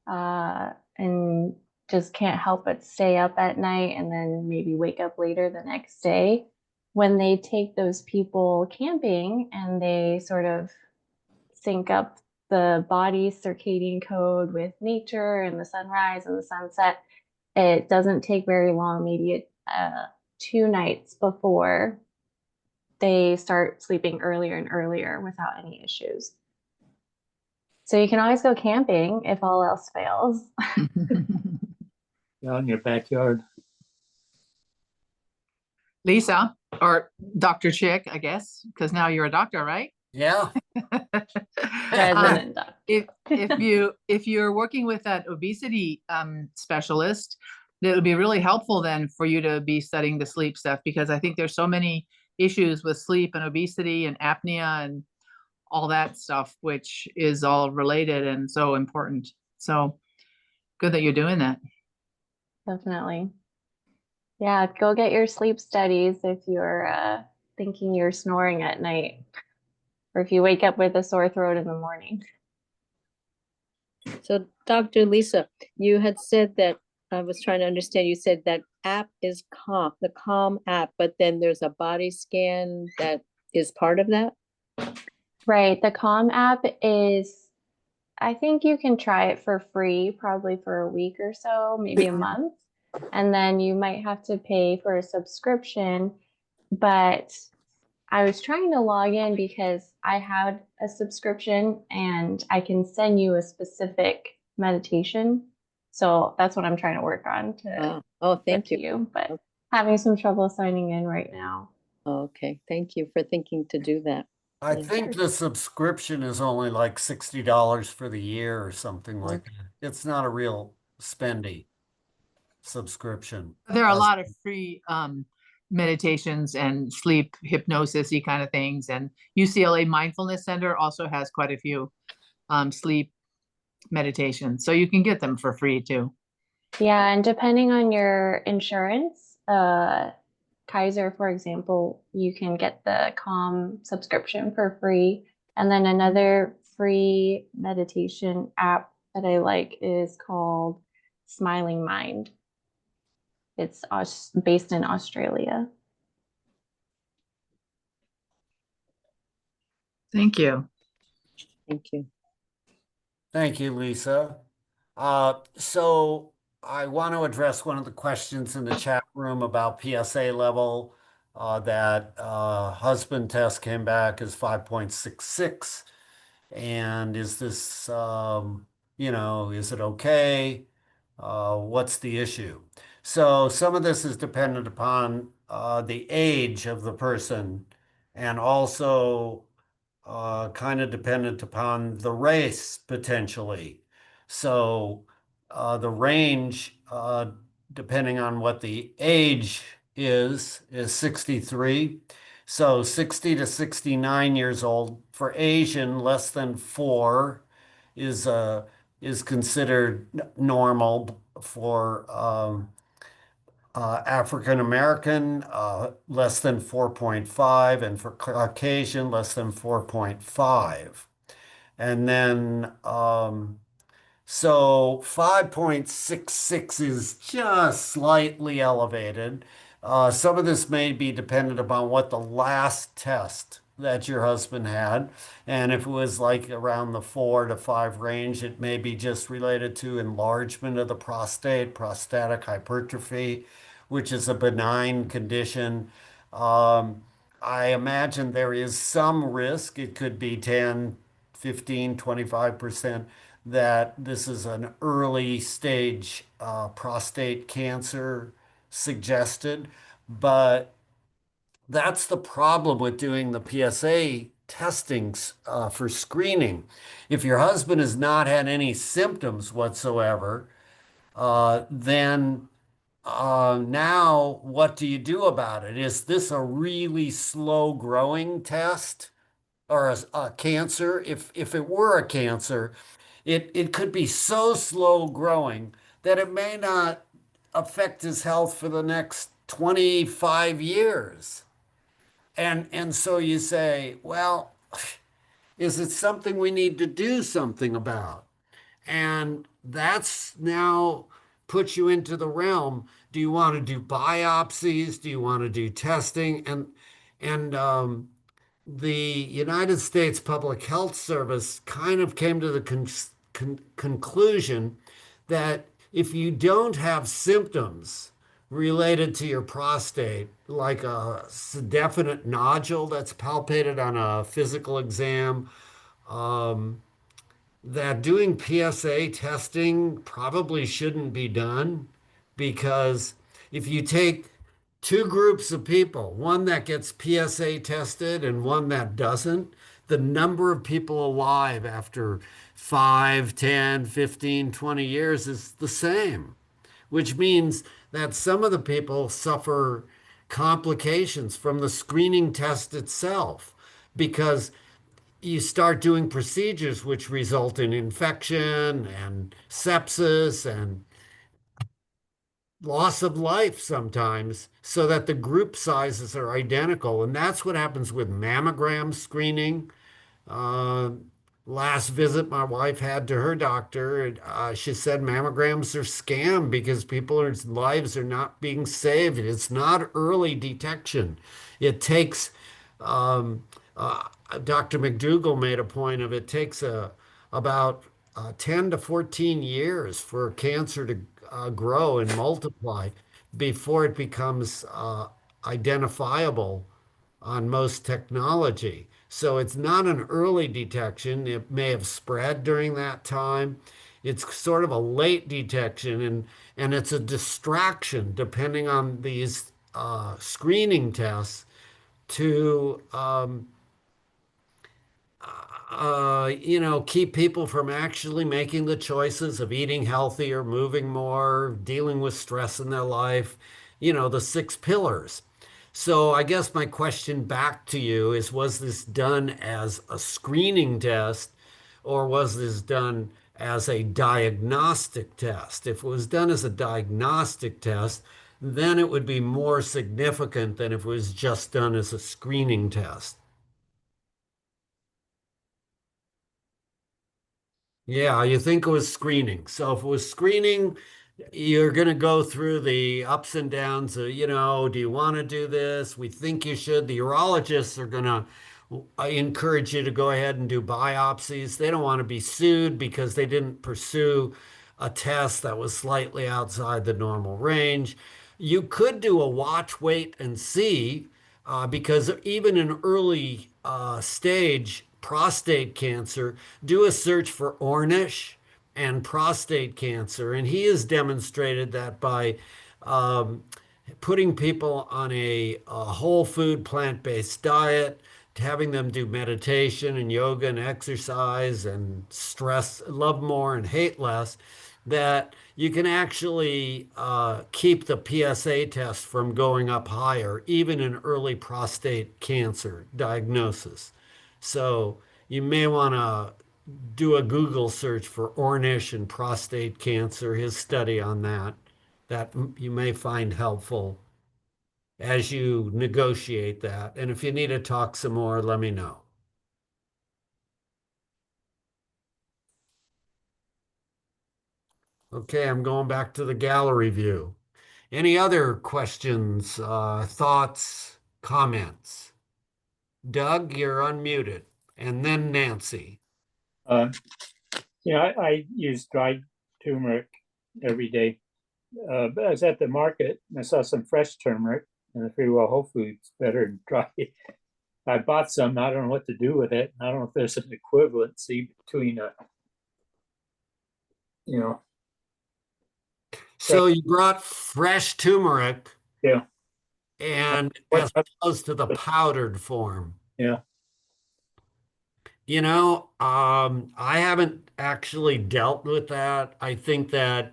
and just can't help but stay up at night and then maybe wake up later the next day, when they take those people camping and they sort of sync up the body's circadian code with nature and the sunrise and the sunset, it doesn't take very long, maybe 2 nights before they start sleeping earlier and earlier without any issues. So you can always go camping if all else fails. Out in your backyard. Lisa, or Dr. Chick, I guess, because now you're a doctor, right? Yeah. Resident doctor. If you're working with that obesity specialist, it would be really helpful then for you to be studying the sleep stuff, because I think there's so many issues with sleep and obesity and apnea and all that stuff, which is all related and so important. So good that you're doing that. Definitely. Yeah, go get your sleep studies if you're thinking you're snoring at night, or if you wake up with a sore throat in the morning. So Dr. Lisa, you had said that, I was trying to understand, you said that app is Calm, the Calm app, but then there's a body scan that is part of that? Right. The Calm app is, I think you can try it for free, probably for a week or so, maybe a month. And then you might have to pay for a subscription. But I was trying to log in because I had a subscription and I can send you a specific meditation. So that's what I'm trying to work on to Thank get you. to you, but having some trouble signing in right now. Okay, thank you for thinking to do that. I Yeah. think the subscription is only like $60 for the year or something like that. It's not a real spendy subscription. There are a lot of free meditations and sleep hypnosis-y kind of things. And UCLA Mindfulness Center also has quite a few sleep meditations. So you can get them for free too. Yeah, and depending on your insurance, Kaiser, for example, you can get the Calm subscription for free. And then another free meditation app that I like is called Smiling Mind. It's based in Australia. Thank you. Thank you. Thank you, Lisa. So I want to address one of the questions in the chat room about PSA level. That husband test came back as 5.66. And is this, is it okay? What's the issue? So some of this is dependent upon the age of the person, and also kind of dependent upon the race potentially. So the range depending on what the age is 63. So 60 to 69 years old. For Asian, less than 4 is is considered normal. For African American, less than 4.5, and for Caucasian, less than 4.5. And then so 5.66 is just slightly elevated. Some of this may be dependent upon what the last test that your husband had. And if it was like around the 4 to 5 range, it may be just related to enlargement of the prostate, prostatic hypertrophy, which is a benign condition. Um, I imagine there is some risk. It could be 10, 15, 25% that this is an early stage prostate cancer suggested. But that's the problem with doing the PSA testings for screening. If your husband has not had any symptoms whatsoever, then now what do you do about it? Is this a really slow growing test or a cancer? If it were a cancer, it could be so slow growing that it may not affect his health for the next 25 years. And so you say, well, is it something we need to do something about? And that's now puts you into the realm. Do you want to do biopsies? Do you want to do testing? And the United States Public Health Service kind of came to the conclusion that if you don't have symptoms related to your prostate, like a definite nodule that's palpated on a physical exam, um, that doing PSA testing probably shouldn't be done because if you take two groups of people, one that gets PSA tested and one that doesn't, the number of people alive after 5, 10, 15, 20 years is the same, which means that some of the people suffer complications from the screening test itself because you start doing procedures which result in infection and sepsis and loss of life sometimes, so that the group sizes are identical. And that's what happens with mammogram screening. Uh, Last visit my wife had to her doctor, she said mammograms are scam because people's lives are not being saved. It's not early detection. It takes, um, uh, Dr. McDougall made a point of it takes about 10 to 14 years for cancer to grow and multiply before it becomes identifiable on most technology. So it's not an early detection. It may have spread during that time. It's sort of a late detection, and it's a distraction depending on these screening tests to keep people from actually making the choices of eating healthier, moving more, dealing with stress in their life, the 6 pillars. So I guess my question back to you is, was this done as a screening test or was this done as a diagnostic test? If it was done as a diagnostic test, then it would be more significant than if it was just done as a screening test. Yeah, you think it was screening. So if it was screening, you're going to go through the ups and downs of, do you want to do this? We think you should. The urologists are going to encourage you to go ahead and do biopsies. They don't want to be sued because they didn't pursue a test that was slightly outside the normal range. You could do a watch, wait, and see because even in early stage prostate cancer, do a search for Ornish and prostate cancer. And he has demonstrated that by putting people on a whole food plant-based diet, having them do meditation and yoga and exercise and stress, love more and hate less, that you can actually keep the PSA test from going up higher, even in early prostate cancer diagnosis. So you may want to do a Google search for Ornish and prostate cancer, his study on that, that you may find helpful as you negotiate that. And if you need to talk some more, let me know. Okay, I'm going back to the gallery view. Any other questions, thoughts, comments? Doug, you're unmuted. And then Nancy. I use dried turmeric every day. But I was at the market and I saw some fresh turmeric, and I figured, well, hopefully it's better than dry. I bought some. I don't know what to do with it. I don't know if there's an equivalency between you know, So you brought fresh turmeric yeah, and What- as opposed to the powdered form. yeah. I haven't actually dealt with that. I think that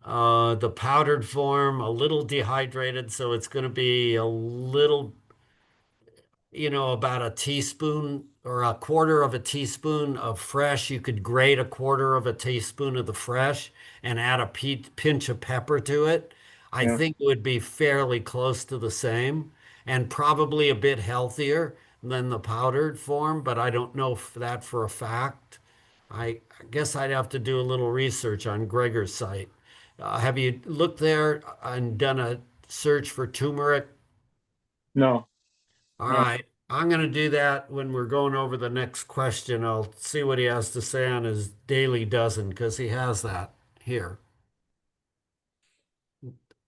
the powdered form, a little dehydrated, so it's going to be a little, about a teaspoon or a quarter of a teaspoon of fresh. You could grate a quarter of a teaspoon of the fresh and add a pinch of pepper to it. I Yeah. think it would be fairly close to the same and probably a bit healthier than the powdered form, but I don't know that for a fact. I guess I'd have to do a little research on Gregor's site. Have you looked there and done a search for turmeric? No, All no. right. I'm going to do that when we're going over the next question. I'll see what he has to say on his daily dozen because he has that here,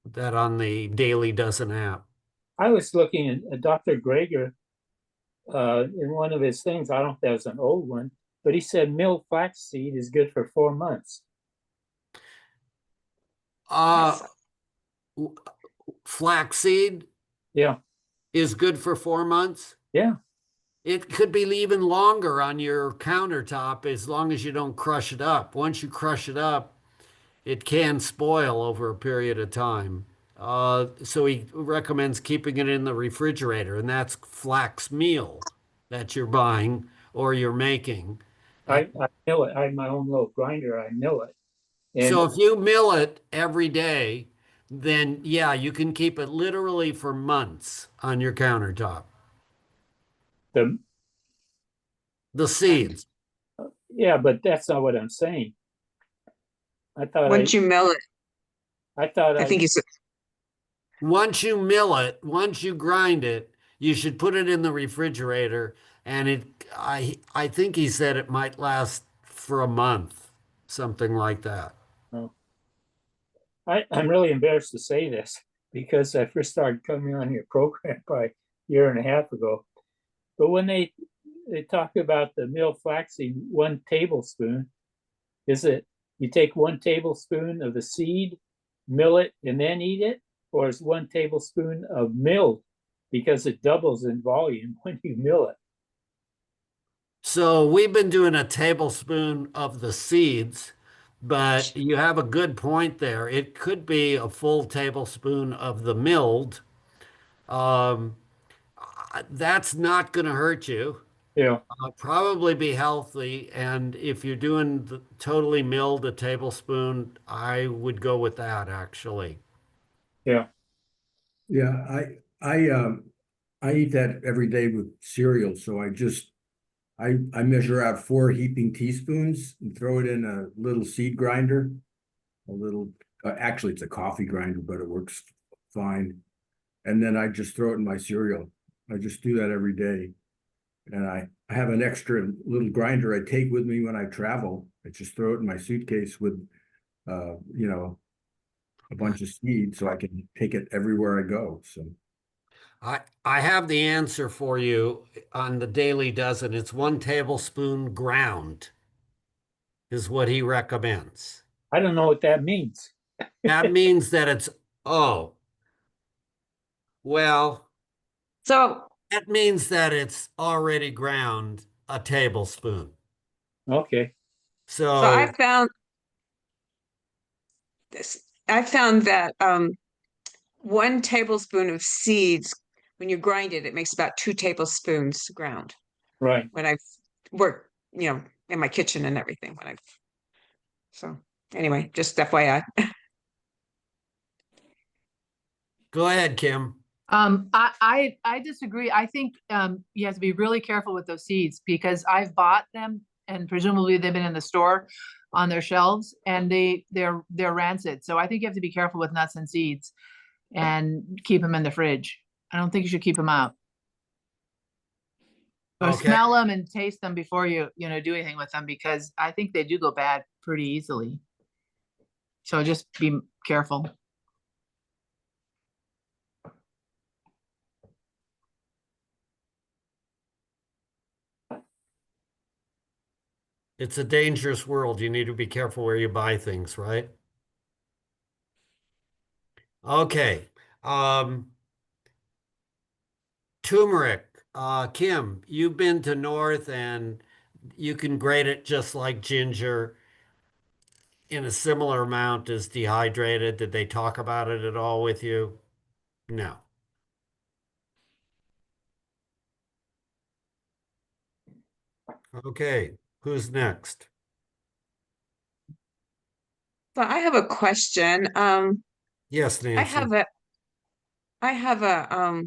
that on the daily dozen app. I was looking at Dr. Greger in one of his things. I don't know if that was an old one, but he said milled flaxseed is good for 4 months. Uh, Flaxseed Yeah, is good for 4 months. yeah, It could be even longer on your countertop as long as you don't crush it up. Once you crush it up, it can spoil over a period of time. So he recommends keeping it in the refrigerator, and that's flax meal that you're buying or you're making. I mill it. I have my own little grinder. I mill it. And So if you mill it every day, then yeah, you can keep it literally for months on your countertop. the The seeds. yeah, but that's not what I'm saying. I thought Once you mill it, I thought I think it's Once you mill it, once you grind it, you should put it in the refrigerator. And I think he said it might last for a month, something like that. I'm really embarrassed to say this because I first started coming on your program probably a year and a half ago. But when they talk about the milled flaxseed, 1 tablespoon, is it you take 1 tablespoon of the seed, mill it, and then eat it? Or is 1 tablespoon of milled because it doubles in volume when you mill it? So we've been doing a tablespoon of the seeds, but you have a good point there. It could be a full tablespoon of the milled. Um, that's not going to hurt you. Yeah, Probably be healthy. And if you're doing the totally milled a tablespoon, I would go with that actually. yeah. Yeah, I eat that every day with cereal, so I measure out 4 heaping teaspoons and throw it in a little seed grinder. A little, actually it's a coffee grinder, but it works fine. And then I just throw it in my cereal. I just do that every day. And I have an extra little grinder I take with me when I travel. I just throw it in my suitcase with, a bunch of seeds so I can take it everywhere I go. So I have the answer for you on the Daily Dozen. It's 1 tablespoon ground is what he recommends. I don't know what that means. That means that it's, oh, well, so That means that it's already ground a tablespoon. Okay, So I So, found this, I found that 1 tablespoon of seeds, when you grind it, it makes about 2 tablespoons ground. right. When I've worked, in my kitchen and everything, so anyway, just FYI. go ahead, Kim. I disagree. I think you have to be really careful with those seeds because I've bought them and presumably they've been in the store on their shelves and they're rancid. So I think you have to be careful with nuts and seeds and keep them in the fridge. I don't think you should keep them out. Or Okay. smell them and taste them before you do anything with them because I think they do go bad pretty easily. So just be careful. It's a dangerous world. You need to be careful where you buy things, right? Okay. Turmeric. Kim, you've been to North and you can grate it just like ginger in a similar amount as dehydrated. Did they talk about it at all with you? No. Okay. Who's next? So I have a question. Yes, I Nancy. have a I have a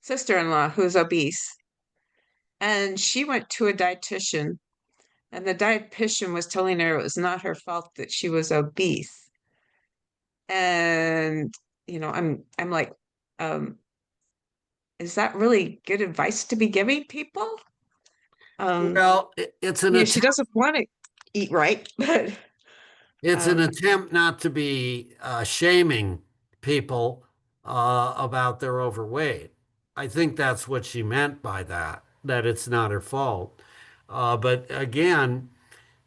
sister-in-law who's obese, and she went to a dietitian, and the dietitian was telling her it was not her fault that she was obese. And I'm like, um, is that really good advice to be giving people? Well, it's an She attempt. doesn't want to eat right, but It's an um, attempt not to be shaming people about their overweight. I think that's what she meant by that, that it's not her fault. But again,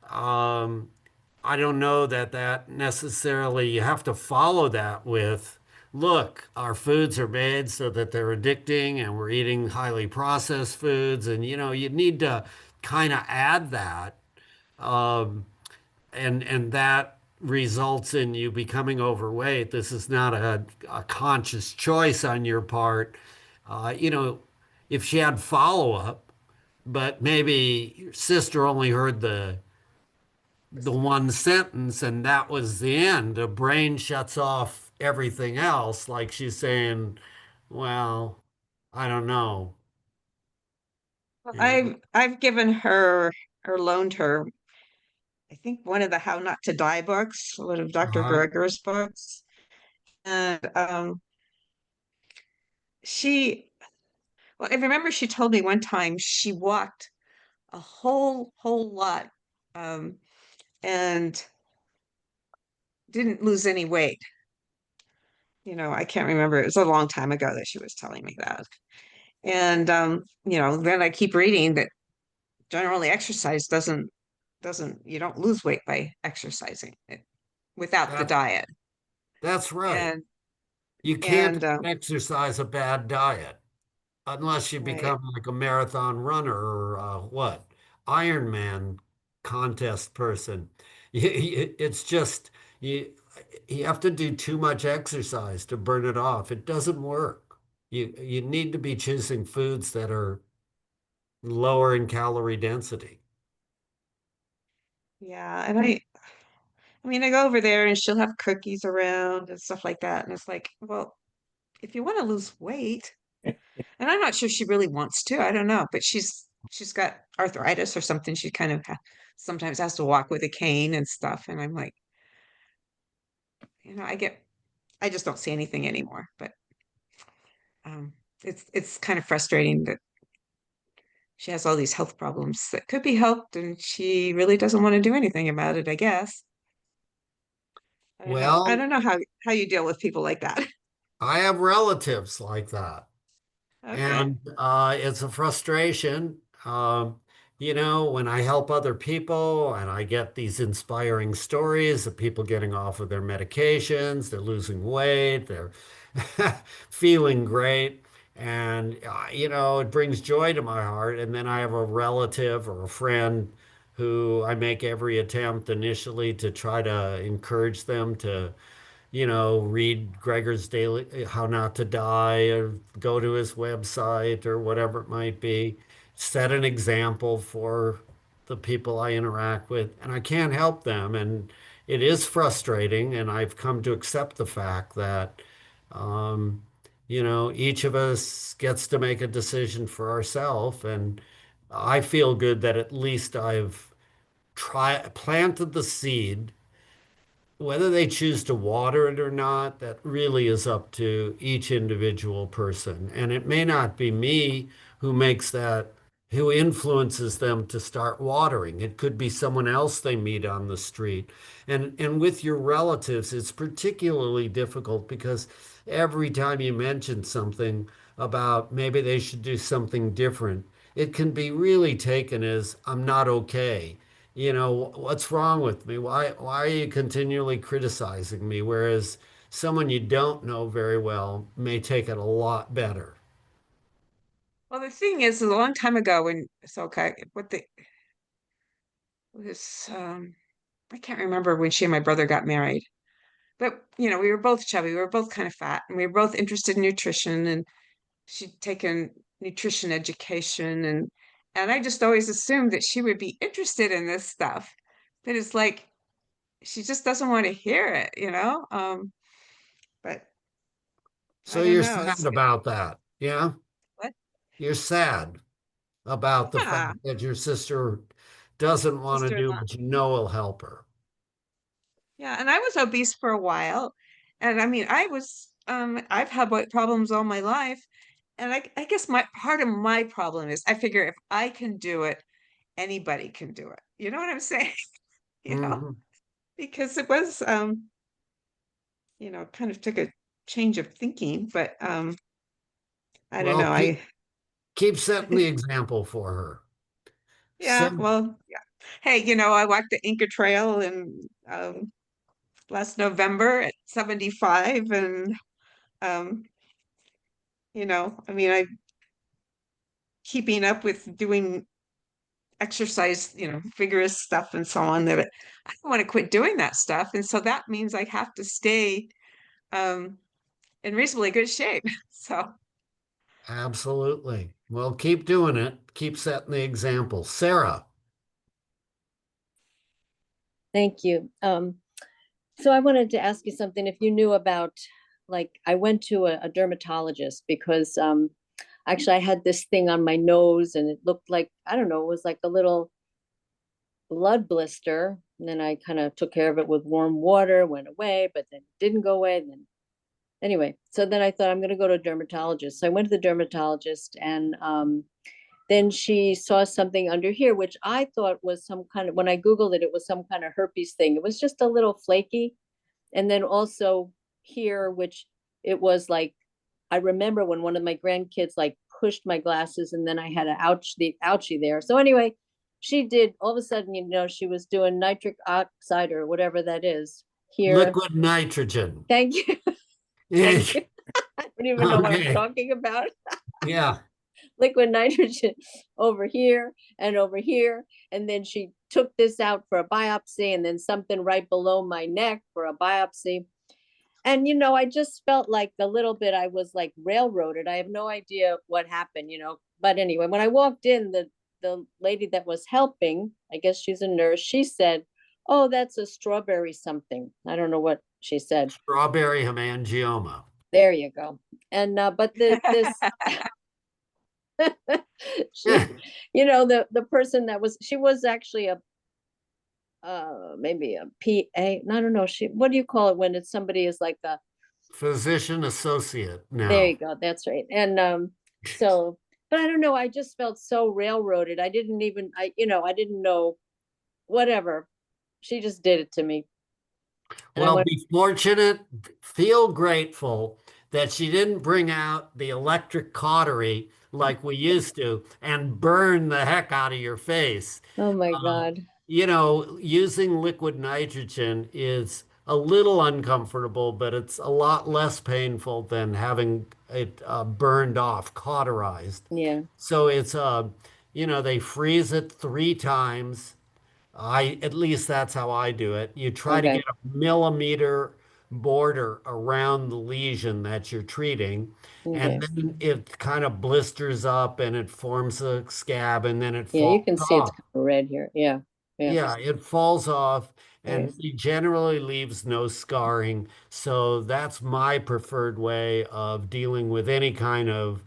um, I don't know that that necessarily, you have to follow that with, look, our foods are made so that they're addicting and we're eating highly processed foods. And, you need to kind of add that. Um, and that results in you becoming overweight. This is not a conscious choice on your part. If she had follow-up, but maybe your sister only heard the one sentence and that was the end. The brain shuts off everything else, like she's saying, well, I don't know. You know? I've given her or loaned her, I think, one of the How Not to Die books, one of Dr. Uh-huh. Greger's books. And she, well, I remember she told me one time she walked a whole lot, um, and didn't lose any weight. I can't remember. It was a long time ago that she was telling me that. And then I keep reading that generally exercise doesn't you don't lose weight by exercising it without the That, diet. that's right. And You can't and exercise a bad diet. Unless you right. become like a marathon runner or what, Ironman contest person. It's just you have to do too much exercise to burn it off. It doesn't work. You need to be choosing foods that are lower in calorie density. Yeah, and I mean, I go over there and she'll have cookies around and stuff like that. And it's like, well, if you want to lose weight, and I'm not sure she really wants to, I don't know, but she's got arthritis or something. She kind of sometimes has to walk with a cane and stuff. And I'm like, I just don't see anything anymore. But it's kind of frustrating that she has all these health problems that could be helped, and she really doesn't want to do anything about it, I guess. I don't know. I Well, don't know how you deal with people like that. I have relatives like that. Okay. And it's a frustration. When I help other people and I get these inspiring stories of people getting off of their medications, they're losing weight, they're feeling great. And, it brings joy to my heart. And then I have a relative or a friend who I make every attempt initially to try to encourage them to read Gregor's Daily, How Not to Die, or go to his website or whatever it might be. Set an example for the people I interact with, and I can't help them. And it is frustrating, and I've come to accept the fact that, um, each of us gets to make a decision for ourselves. And I feel good that at least I've planted the seed. Whether they choose to water it or not, that really is up to each individual person. And it may not be me who makes that, who influences them to start watering. It could be someone else they meet on the street. And with your relatives, it's particularly difficult because every time you mention something about maybe they should do something different, it can be really taken as I'm not okay. What's wrong with me? Why are you continually criticizing me? Whereas someone you don't know very well may take it a lot better. Well, the thing is, a long time ago when so okay, what the was I can't remember when she and my brother got married. But we were both chubby, we were both kind of fat, and we were both interested in nutrition, and she'd taken nutrition education, and I just always assumed that she would be interested in this stuff. But it's like she just doesn't want to hear it. But So I don't you're know. sad about that. Yeah? What? You're sad about the Yeah, fact that your sister doesn't want to do sister-in-law. what you know will help her. Yeah, and I was obese for a while. And I mean, I've had weight problems all my life. And I guess my part of my problem is I figure if I can do it, anybody can do it. You know what I'm saying? You know, Mhm. because it was kind of took a change of thinking, but I don't Well, know. keep setting the example for her. So, Yeah, well, yeah. Hey, I walked the Inca Trail in last November at 75 and um, I mean I keeping up with doing exercise, vigorous stuff and so on that I don't want to quit doing that stuff. And so that means I have to stay um, in reasonably good shape. So, absolutely. Well, keep doing it. Keep setting the example. Sarah. Thank you. So I wanted to ask you something, if you knew about, like, I went to a dermatologist because actually I had this thing on my nose and it looked like, I don't know, it was like a little blood blister. And then I kind of took care of it with warm water, went away, but then it didn't go away. And then anyway, so then I thought I'm going to go to a dermatologist. So I went to the dermatologist and then she saw something under here, which I thought was some kind of, when I Googled it, it was some kind of herpes thing. It was just a little flaky. And then also here, which it was like, I remember when one of my grandkids like pushed my glasses and then I had a ouchie there. So anyway, she did, all of a sudden, she was doing nitric oxide or whatever that is here. Liquid nitrogen. Thank you. Thank you. I don't even know what I'm Okay. talking about. Yeah. Liquid nitrogen over here and over here. And then she took this out for a biopsy and then something right below my neck for a biopsy. And, I just felt like a little bit, I was like railroaded. I have no idea what happened, but anyway, when I walked in, the lady that was helping, I guess she's a nurse, she said, "Oh, that's a strawberry something." I don't know what she said. Strawberry hemangioma. There you go. And, but this, she, the person that was, she was actually maybe a PA, I don't know, what do you call it when it's somebody is like a, Physician associate there now. you go, that's right. And so, but I don't know, I just felt so railroaded. I didn't even, I didn't know, whatever. She just did it to me. And I Well, went, be fortunate, feel grateful that she didn't bring out the electric cautery like we used to and burn the heck out of your face. oh my Uh, God. Using liquid nitrogen is a little uncomfortable, but it's a lot less painful than having it burned off, cauterized. Yeah, So it's they freeze it 3 times. At least that's how I do it. You try to okay, get a millimeter border around the lesion that you're treating, okay. and then it kind of blisters up and it forms a scab and then it Yeah, you falls can see it's off. kind of red here. Yeah, yeah, Yeah, it falls off and nice. it generally leaves no scarring. So that's my preferred way of dealing with any kind of,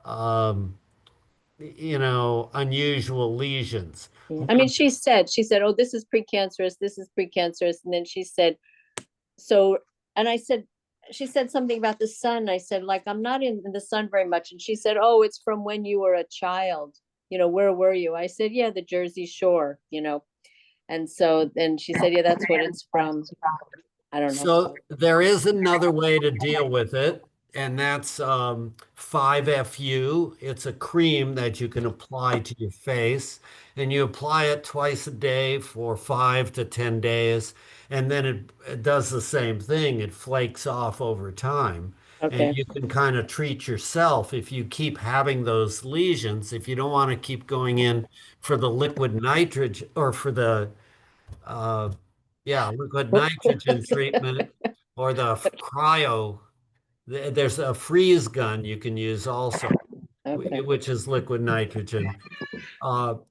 um, unusual lesions. Yeah. I mean, she said, oh, this is precancerous, this is precancerous. And then she said, so, and I said, she said something about the sun. I said, like, I'm not in the sun very much. And she said, oh, it's from when you were a child. Where were you? I said, yeah, the Jersey Shore, And so then she said, yeah, that's what it's from. I don't know. So there is another way to deal with it, and that's 5FU. It's a cream that you can apply to your face, and you apply it twice a day for 5 to 10 days, and then it does the same thing. It flakes off over time. And Okay, you can kind of treat yourself if you keep having those lesions. If you don't want to keep going in for the liquid nitrogen or for the uh, yeah, liquid nitrogen treatment or the cryo. There's a freeze gun you can use also, okay, which is liquid nitrogen.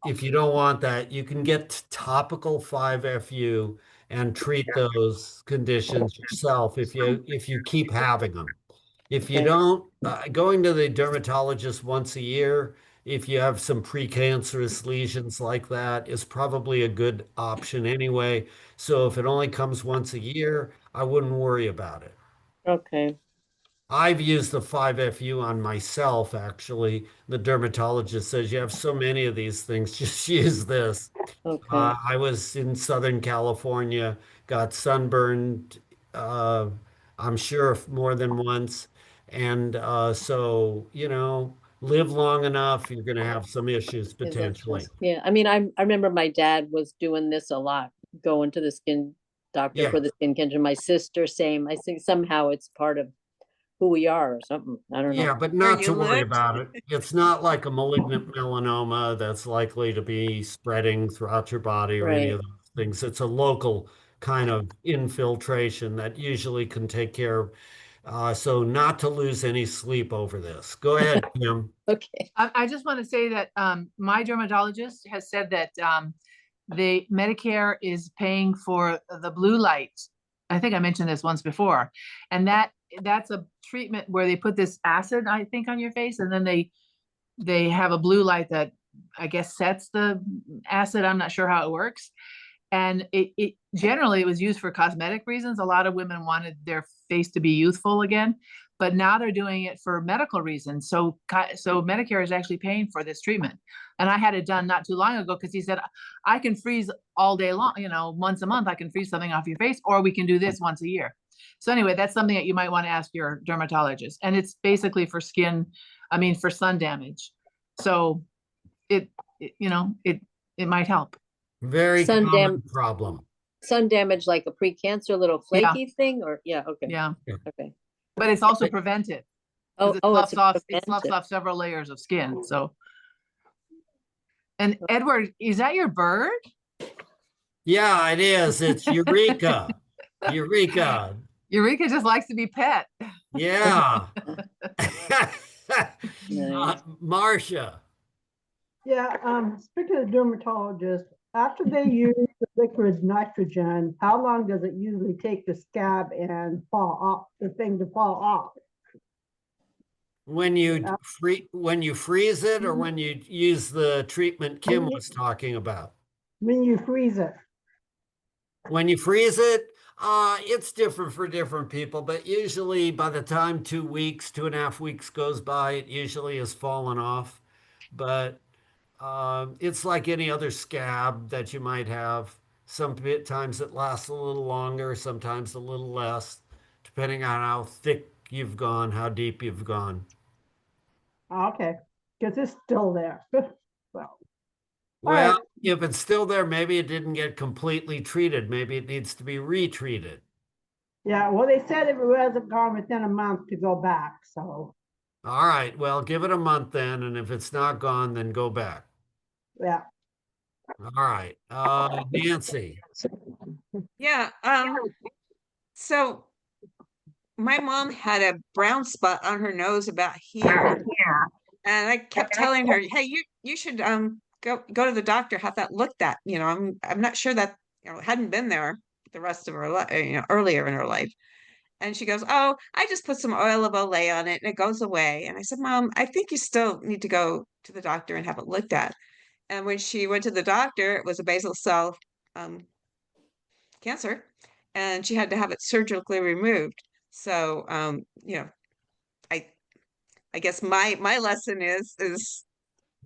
If you don't want that, you can get topical 5FU and treat those conditions yourself if you keep having them. If you okay, don't, going to the dermatologist once a year, if you have some precancerous lesions like that, is probably a good option anyway. So if it only comes once a year, I wouldn't worry about it. okay, I've used the 5FU on myself, actually. The dermatologist says you have so many of these things, just use this. okay. I was in Southern California, got sunburned, uh, I'm sure more than once. And so, live long enough, you're going to have some issues potentially. Yeah, I mean, I remember my dad was doing this a lot, going to the skin doctor Yeah. for the skin cancer. My sister, same. I think somehow it's part of who we are or something. I don't know. Yeah, but Where not you to worry lived? about it. It's not like a malignant melanoma that's likely to be spreading throughout your body or any Right. of those things. It's a local kind of infiltration that usually can take care of. So not to lose any sleep over this. Go ahead, Kim. Okay. I just want to say that my dermatologist has said that the Medicare is paying for the blue light. I think I mentioned this once before, and that's a treatment where they put this acid, I think, on your face, and then they have a blue light that I guess sets the acid. I'm not sure how it works. And it generally it was used for cosmetic reasons. A lot of women wanted their face to be youthful again, but now they're doing it for medical reasons. So Medicare is actually paying for this treatment. And I had it done not too long ago because he said, I can freeze all day long, once a month, I can freeze something off your face, or we can do this once a year. So anyway, that's something that you might want to ask your dermatologist. And it's basically for for sun damage. So it might help. Very Sun common problem. Sun damage, like a precancer little flaky thing, or yeah, okay, Yeah. okay. But it's also preventive. 'Cause Oh, it oh, it's sloughs a it sloughs preventive. off several layers of skin, so. And Edward, is that your bird? Yeah, it is. It's Eureka. Eureka. Eureka just likes to be pet. Yeah. Nice. Marcia. Yeah, speaking of dermatologist, after they use the liquid nitrogen, how long does it usually take the scab and fall off, the thing to fall off? When you freeze it or Mhm. when you use the treatment Kim was talking about? When you freeze it? When you freeze it, it's different for different people, but usually by the time 2 weeks, 2.5 weeks goes by, it usually has fallen off. But it's like any other scab that you might have. Sometimes it lasts a little longer, sometimes a little less, depending on how thick you've gone, how deep you've gone. Okay, because it's still there. Well, Well, right. if it's still there, maybe it didn't get completely treated. Maybe it needs to be retreated. Yeah, well, they said if it wasn't gone within a month to go back, so, All right, well, give it a month then, and if it's not gone, then go back. yeah. All right, Nancy. Yeah, so my mom had a brown spot on her nose about here. And I kept telling her, hey, you should go to the doctor, have that looked at. I'm not sure that, it hadn't been there the rest of her life, earlier in her life. And she goes, oh, I just put some oil of Olay on it and it goes away. And I said, Mom, I think you still need to go to the doctor and have it looked at. And when she went to the doctor, it was a basal cell cancer, and she had to have it surgically removed. So, I I guess my lesson is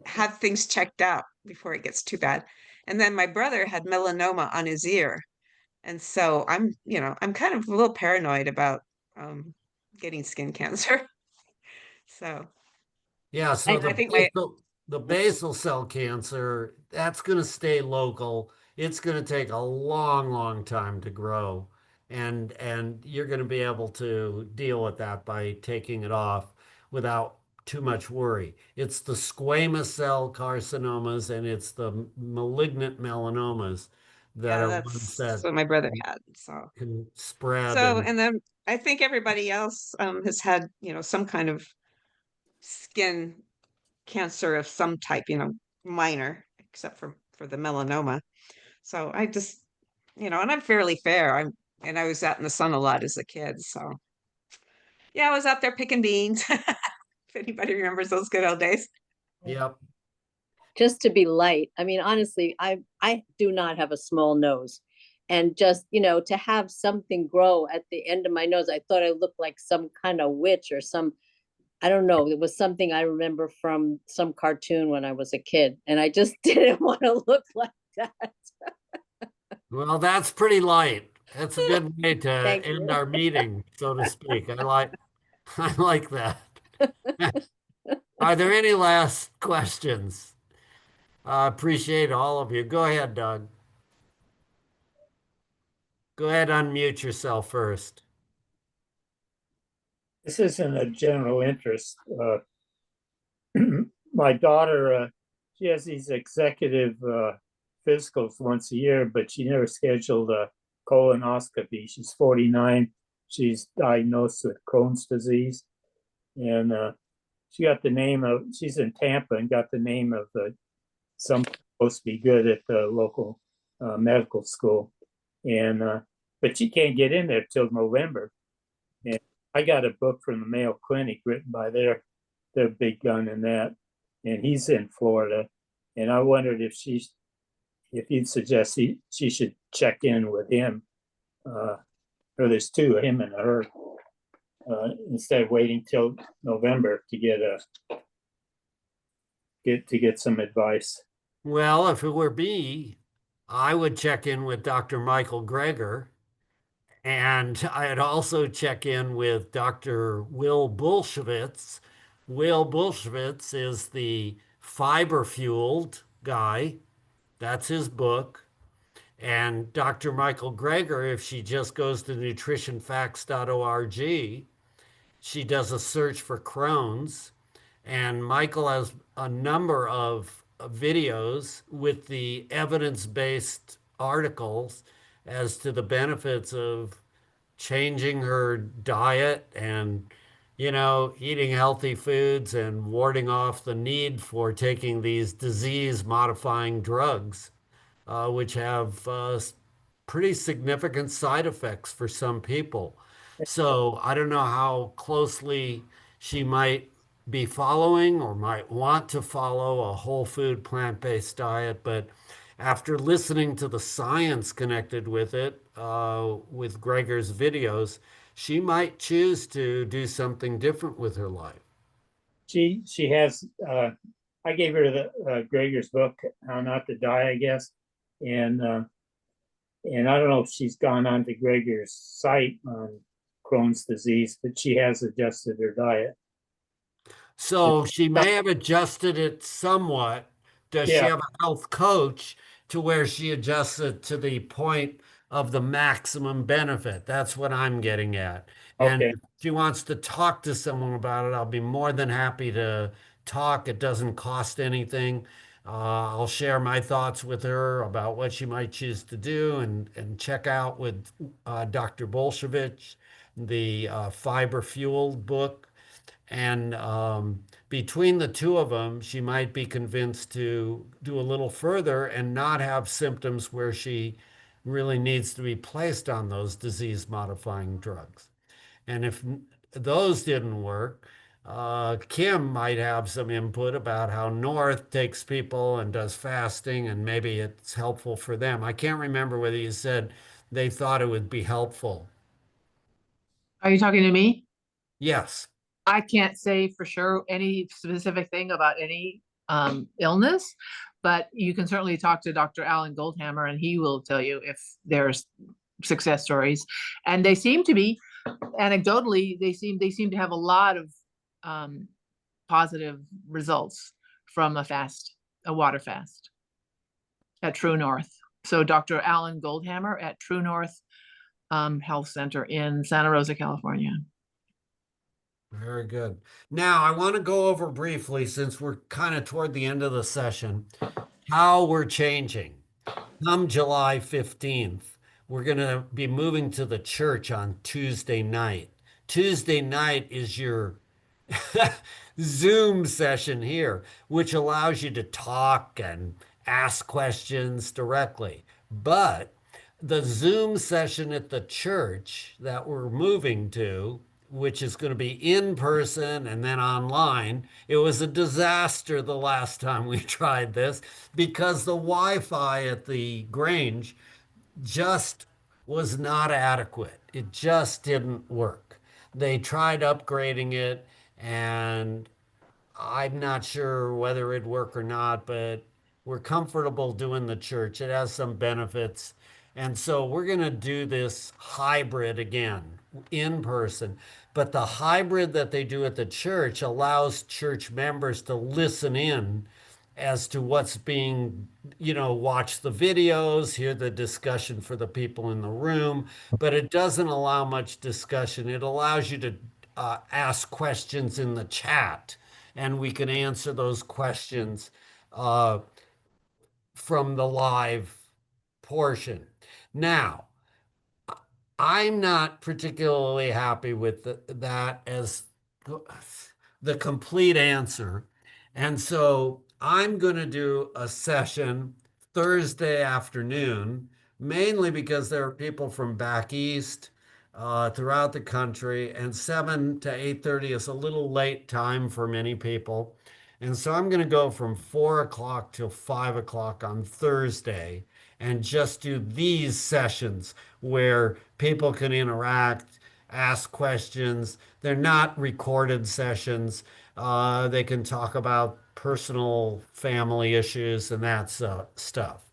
have things checked out before it gets too bad. And then my brother had melanoma on his ear. And so I'm kind of a little paranoid about getting skin cancer. So Yeah, I, so I think my the basal cell cancer, that's going to stay local. It's going to take a long, long time to grow. And you're going to be able to deal with that by taking it off without too much worry. It's the squamous cell carcinomas and it's the malignant melanomas that yeah, are ones that's that what my brother had. So can spread so and and then I think everybody else has had, some kind of skin cancer of some type, minor, except for the melanoma. So I just, and I'm fairly fair. And I was out in the sun a lot as a kid. So yeah, I was out there picking beans. If anybody remembers those good old days. yep. just to be light. I mean, honestly, I do not have a small nose. And just, to have something grow at the end of my nose, I thought I looked like some kind of witch or I don't know. It was something I remember from some cartoon when I was a kid. And I just didn't want to look like that. Well, that's pretty light. That's a good way to Thank end you. our meeting, so to speak. I like that. Are there any last questions? I appreciate all of you. Go ahead, Doug. Go ahead, unmute yourself first. This isn't a general interest. My daughter, she has these executive physicals once a year, but she never scheduled a colonoscopy. She's 49. She's diagnosed with Crohn's disease. And she got the name of, she's in Tampa and got the name of some supposed to be good at the local medical school. And, but she can't get in there till November. And I got a book from the Mayo Clinic written by their big gun in that. And he's in Florida. And I wondered if you'd suggest she should check in with him. Or there's two, him and her, instead of waiting till November to get some advice. Well, if it were me, I would check in with Dr. Michael Greger, and I'd also check in with Dr. Will Bulshevitz. Will Bulshevitz is the fiber fueled guy. That's his book. And Dr. Michael Greger, if she just goes to nutritionfacts.org, she does a search for Crohn's. And Michael has a number of videos with the evidence based articles as to the benefits of changing her diet and, eating healthy foods and warding off the need for taking these disease modifying drugs, which have pretty significant side effects for some people. So I don't know how closely she might be following or might want to follow a whole food plant-based diet, but after listening to the science connected with it, with Greger's videos, she might choose to do something different with her life. She has. I gave her the Greger's book, How Not to Die, I guess, and I don't know if she's gone on to Greger's site on Crohn's disease, but she has adjusted her diet. So she may have adjusted it somewhat. Does she Yeah. have a health coach to where she adjusts it to the point of the maximum benefit. That's what I'm getting at. And Okay. if she wants to talk to someone about it, I'll be more than happy to talk. It doesn't cost anything. I'll share my thoughts with her about what she might choose to do and check out with Dr. Bolshevich, the fiber fueled book. And between the two of them, she might be convinced to do a little further and not have symptoms where she really needs to be placed on those disease modifying drugs. And if those didn't work, Kim might have some input about how North takes people and does fasting, and maybe it's helpful for them. I can't remember whether you said they thought it would be helpful. Are you talking to me? Yes. I can't say for sure any specific thing about any illness, but you can certainly talk to Dr. Alan Goldhammer and he will tell you if there's success stories. And they seem to be, anecdotally, they seem to have a lot of positive results from a water fast at True North. So Dr. Alan Goldhammer at True North Health Center in Santa Rosa, California. Very good. Now, I want to go over briefly, since we're kind of toward the end of the session, how we're changing. Come July 15th, we're going to be moving to the church on Tuesday night. Tuesday night is your Zoom session here, which allows you to talk and ask questions directly. But the Zoom session at the church that we're moving to, which is going to be in person and then online, it was a disaster the last time we tried this because the Wi-Fi at the Grange just was not adequate. It just didn't work. They tried upgrading it, and I'm not sure whether it'd work or not, but we're comfortable doing the church. It has some benefits. And so we're going to do this hybrid again, in person. But the hybrid that they do at the church allows church members to listen in as to what's being, watch the videos, hear the discussion for the people in the room, but it doesn't allow much discussion. It allows you to ask questions in the chat, and we can answer those questions from the live portion. Now, I'm not particularly happy with that as the complete answer. And so I'm going to do a session Thursday afternoon, mainly because there are people from back east throughout the country, and 7 to 8:30 is a little late time for many people. And so I'm going to go from 4 o'clock till 5 o'clock on Thursday and just do these sessions where people can interact, ask questions. They're not recorded sessions. They can talk about personal family issues and that stuff.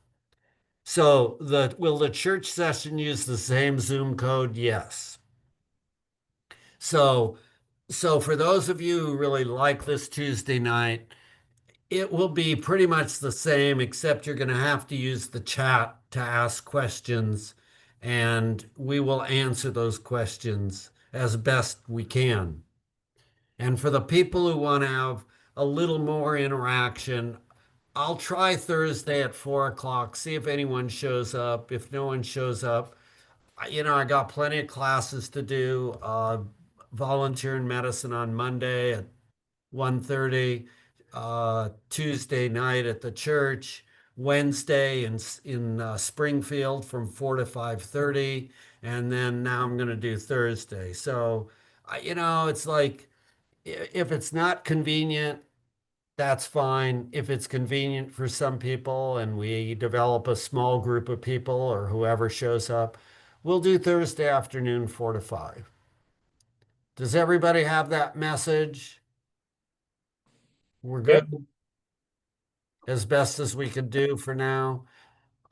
So will the church session use the same Zoom code? Yes. So for those of you who really like this Tuesday night, it will be pretty much the same, except you're going to have to use the chat to ask questions, and we will answer those questions as best we can. And for the people who want to have a little more interaction, I'll try Thursday at 4 o'clock, see if anyone shows up. If no one shows up, I got plenty of classes to do. Volunteer in medicine on Monday at 1:30, Tuesday night at the church, Wednesday in Springfield from 4 to 5:30, and then now I'm going to do Thursday. So, it's like if it's not convenient, that's fine. If it's convenient for some people and we develop a small group of people or whoever shows up, we'll do Thursday afternoon, 4 to 5. Does everybody have that message? We're Yep. good as best as we could do for now.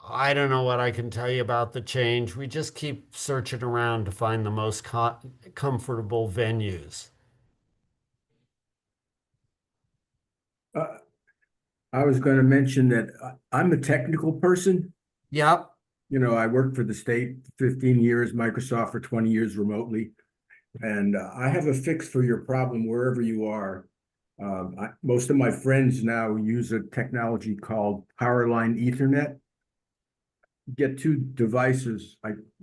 I don't know what I can tell you about the change. We just keep searching around to find the most comfortable venues. I was going to mention that I'm a technical person. Yep. you know, I worked for the state 15 years, Microsoft for 20 years remotely. And I have a fix for your problem wherever you are. Most of my friends now use a technology called Powerline Ethernet. Get two devices.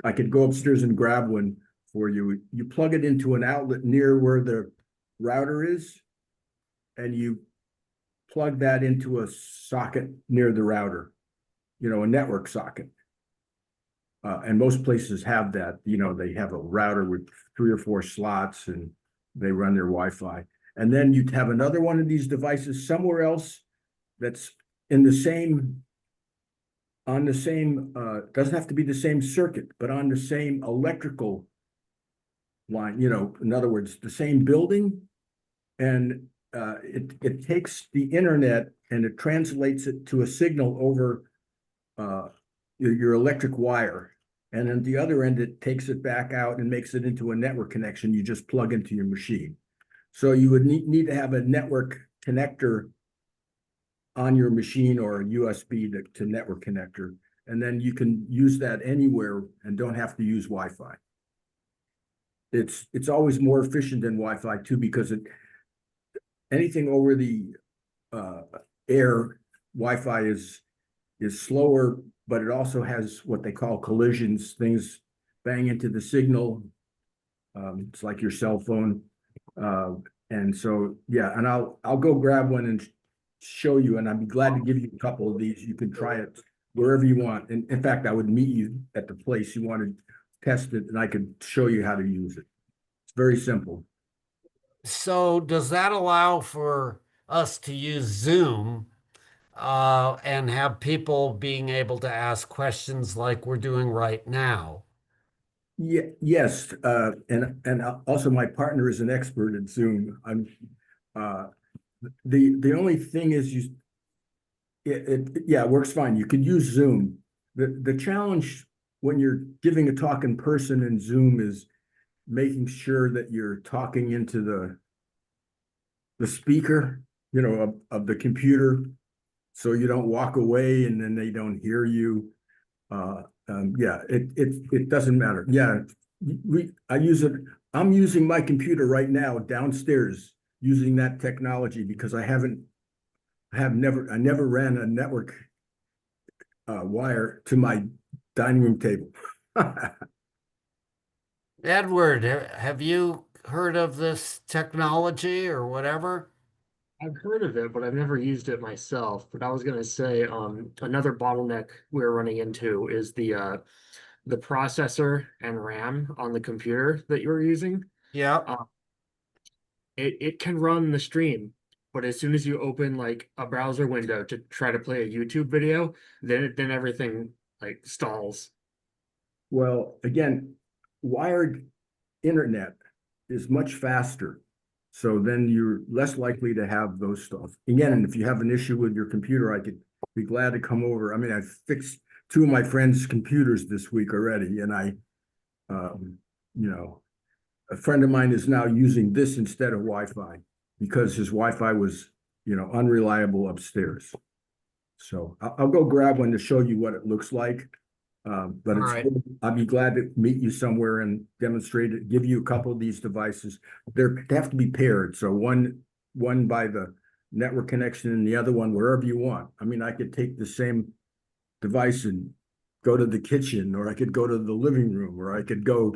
I could go upstairs and grab one for you. You plug it into an outlet near where the router is, and you plug that into a socket near the router, you know, a network socket. And most places have that, you know, they have a router with 3 or 4 slots and they run their Wi-Fi. And then you'd have another one of these devices somewhere else that's in the same, on the same, doesn't have to be the same circuit, but on the same electrical line, you know, in other words, the same building. And it takes the internet and it translates it to a signal over your electric wire. And at the other end, it takes it back out and makes it into a network connection you just plug into your machine. So you would need to have a network connector on your machine or a USB to network connector. And then you can use that anywhere and don't have to use Wi-Fi. It's always more efficient than Wi-Fi too, because anything over the air, Wi-Fi is slower, but it also has what they call collisions. Things bang into the signal. It's like your cell phone. And so, yeah, and I'll go grab one and show you, and I'd be glad to give you a couple of these. You can try it wherever you want. And in fact, I would meet you at the place you want to test it, and I could show you how to use it. It's very simple. So does that allow for us to use Zoom and have people being able to ask questions like we're doing right now? Yeah, yes, and also my partner is an expert at Zoom. I'm the only thing is it works fine. You could use Zoom. The challenge when you're giving a talk in person in Zoom is making sure that you're talking into the speaker, you know, of the computer, so you don't walk away and then they don't hear you. Yeah, it doesn't matter. Yeah, I use it. I'm using my computer right now downstairs using that technology because I never ran a network wire to my dining room table. Edward, have you heard of this technology or whatever? I've heard of it, but I've never used it myself. But I was gonna say, another bottleneck we're running into is the processor and RAM on the computer that you're using. Yeah. It can run the stream, but as soon as you open like a browser window to try to play a YouTube video, then everything like stalls. Well, again, wired internet is much faster. So then you're less likely to have those stuff. Again, and if you have an issue with your computer, I could be glad to come over. I mean, I fixed 2 of my friends' computers this week already, and you know, a friend of mine is now using this instead of Wi-Fi because his Wi-Fi was, you know, unreliable upstairs. So I'll go grab one to show you what it looks like. But I'd be glad to meet you somewhere and demonstrate it, give you a couple of these devices. They have to be paired. So one by the network connection and the other one wherever you want. I mean, I could take the same device and go to the kitchen, or I could go to the living room, or I could go,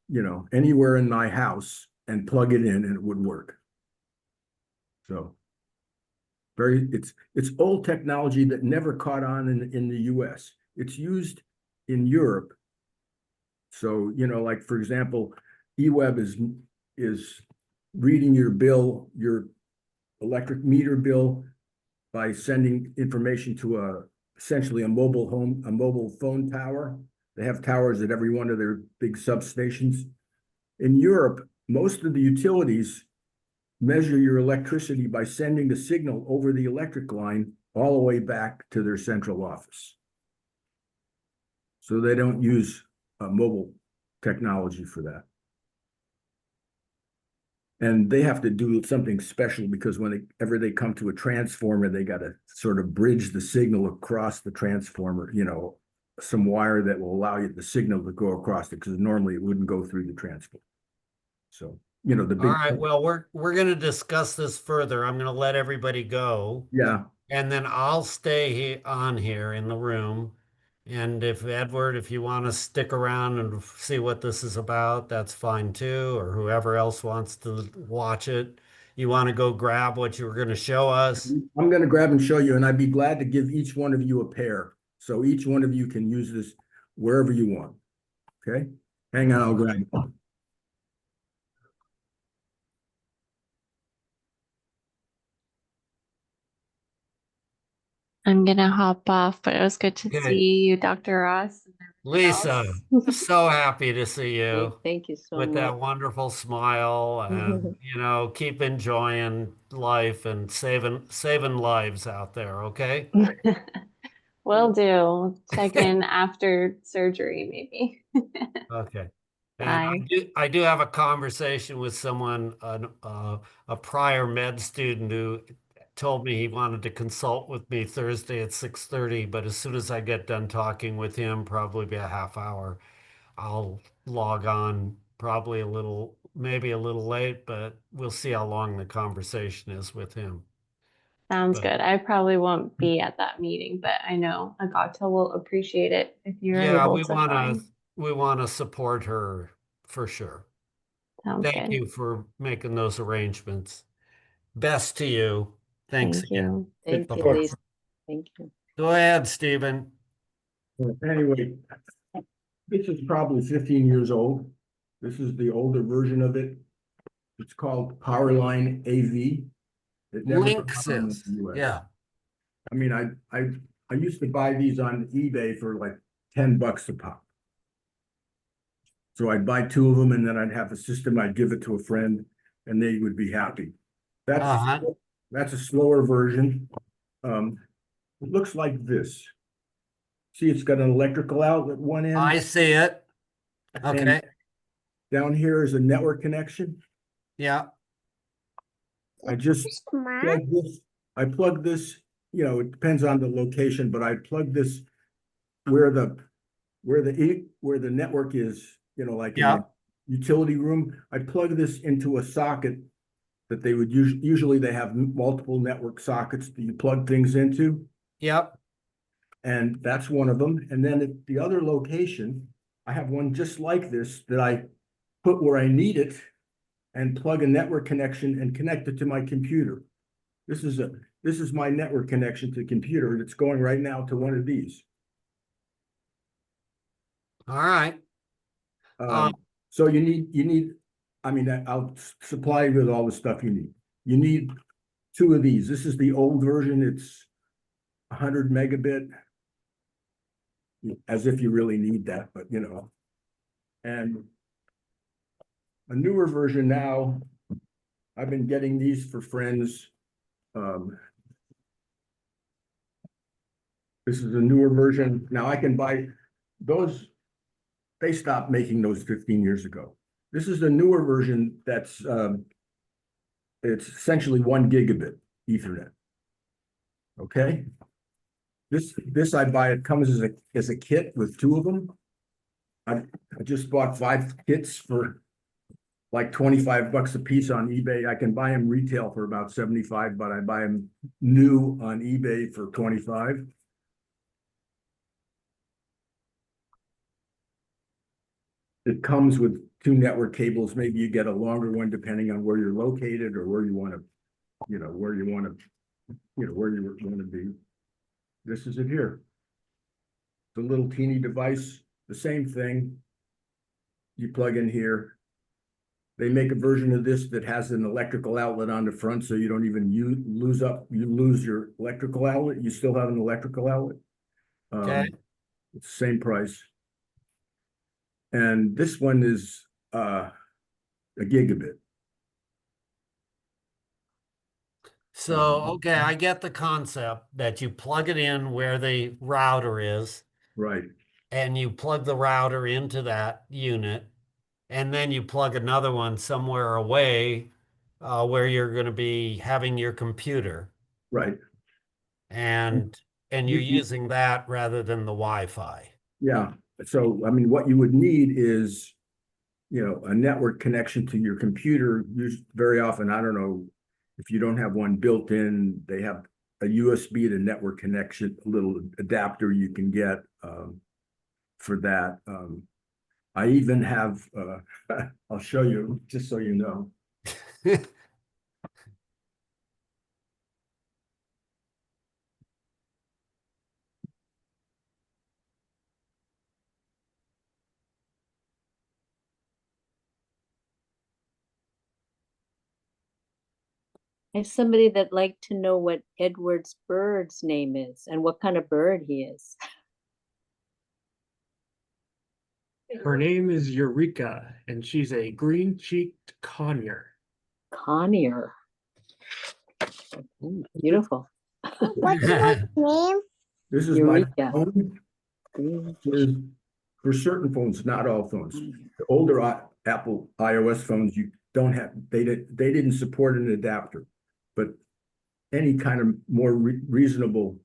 you know, anywhere in my house and plug it in and it would work. So it's old technology that never caught on in the US. It's used in Europe. So, you know, like for example, eWeb is reading your bill, your electric meter bill, by sending information to essentially a mobile phone tower. They have towers at every one of their big substations. In Europe, most of the utilities measure your electricity by sending the signal over the electric line all the way back to their central office. So they don't use mobile technology for that. And they have to do something special because whenever they come to a transformer, they got to sort of bridge the signal across the transformer, you know, some wire that will allow you the signal to go across it, because normally it wouldn't go through the transport. So, you know, the All big. right, well, we're going to discuss this further. I'm going to let everybody go. Yeah, And then I'll stay on here in the room. And if Edward, if you want to stick around and see what this is about, that's fine too. Or whoever else wants to watch it. You want to go grab what you were going to show us? I'm gonna grab and show you, and I'd be glad to give each one of you a pair. So each one of you can use this wherever you want. Okay? Hang on, I'll grab it. I'm gonna hop off, but it was good to Okay. see you, Dr. Ross. and everyone Lisa, else. so happy to see you Thank you so with that much. wonderful smile and, keep enjoying life and saving lives out there, okay? Will do. Check in after surgery, maybe. Okay. And Bye. I do have a conversation with someone, a prior med student who told me he wanted to consult with me Thursday at 6:30, but as soon as I get done talking with him, probably be a half hour, I'll log on, probably maybe a little late, but we'll see how long the conversation is with him. Sounds But good. I probably won't be at that meeting, but I know Agata will appreciate it if you're yeah, able to find. we want to support her for sure. Sounds Thank good. you for making those arrangements. Best to you. Thanks Thank again. you. Thank you, Bye-bye. Lisa. Thank you. Go ahead, Stephen. Anyway, this is probably 15 years old. This is the older version of it. It's called Powerline AV. It never came out in Linksys. the US. Yeah. I mean, I used to buy these on eBay for like $10 a pop. So I'd buy two of them, and then I'd have a system, I'd give it to a friend, and they would be happy. Uh-huh. That's a slower version. It looks like this. See, it's got an electrical outlet at one end. I see it. Okay. Down here is a network connection. Yeah. I just plug this, it depends on the location, but I plug this where the network is, like in Yeah. the utility room. I plug this into a socket that they would usually they have multiple network sockets that you plug things into, Yep. and that's one of them. And then at the other location, I have one just like this that I put where I need it and plug a network connection and connect it to my computer. This is my network connection to the computer, and it's going right now to one of these. All right. So you need, I mean, I'll supply you with all the stuff you need. You need two of these. This is the old version. It's 100 megabit. As if you really need that, but and a newer version now, I've been getting these for friends. This is a newer version. Now I can buy those. They stopped making those 15 years ago. This is a newer version that's it's essentially 1 gigabit Ethernet. Okay. This I buy, it comes as a kit with two of them. I just bought 5 kits for like $25 a piece on eBay. I can buy them retail for about 75, but I buy them new on eBay for 25. It comes with 2 network cables. Maybe you get a longer one depending on where you're located or where you want to, where you want to be. This is it here. It's a little teeny device, the same thing. You plug in here. They make a version of this that has an electrical outlet on the front, so you don't even lose your electrical outlet. You still have an electrical outlet. Okay. It's the same price. And this one is a gigabit. So, okay, I get the concept that you plug it in where the router is, Right. and you plug the router into that unit, and then you plug another one somewhere away where you're going to be having your computer, Right. and you're using that rather than the Wi-Fi. Yeah, so I mean, what you would need is, you know, a network connection to your computer. Very often, I don't know if you don't have one built in, they have a USB to network connection, a little adapter you can get for that. I even have, I'll show you just so you know. I have somebody that'd like to know what Edward's bird's name is and what kind of bird he is. Her name is Eureka, and she's a green-cheeked conure. Conure. Beautiful. What's my name? This is my Eureka. phone. For certain phones, not all phones. The older Apple iOS phones, you don't have, they didn't support an adapter, but any kind of more reasonable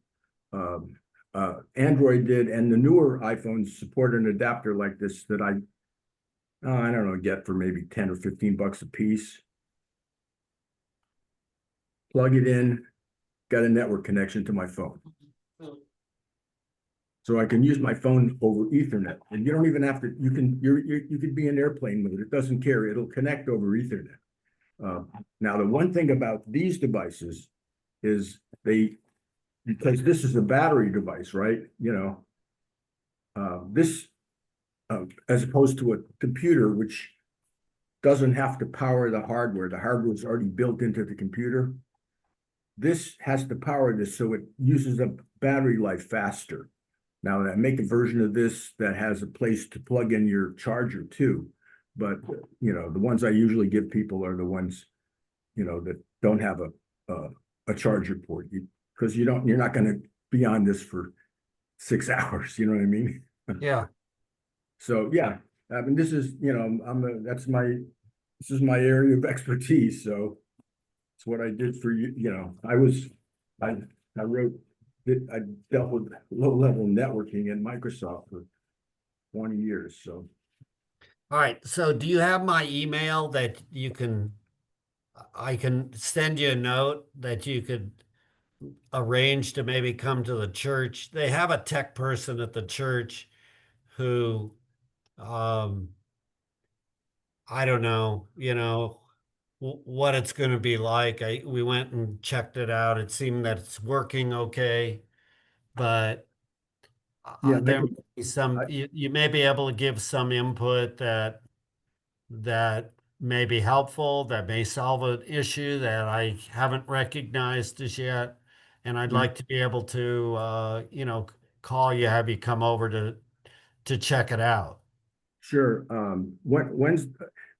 Android did, and the newer iPhones support an adapter like this that I don't know, get for maybe 10 or 15 bucks a piece. Plug it in, got a network connection to my phone. So I can use my phone over Ethernet, and you don't even have to, you could be in airplane mode. It doesn't care. It'll connect over Ethernet. Now, the one thing about these devices is because this is a battery device, right? You know, this, as opposed to a computer, which doesn't have to power the hardware is already built into the computer. This has to power this, so it uses up battery life faster. Now, I make a version of this that has a place to plug in your charger too. But, you know, the ones I usually give people are the ones, you know, that don't have a charger port. Because you're not going to be on this for 6 hours. You know what I mean? Yeah. So, yeah, I mean, this is, you know, this is my area of expertise. So it's what I did for you. You know, I dealt with low-level networking in Microsoft for 20 years. So, All right. So do you have my email that I can send you a note that you could arrange to maybe come to the church? They have a tech person at the church who, I don't know, you know, what it's going to be like. We went and checked it out. It seemed that it's working okay, but yeah, there may be some, you may be able to give some input that may be helpful, that may solve an issue that I haven't recognized as yet. And I'd like to be able to, you know, call you, have you come over to check it out. sure. When's,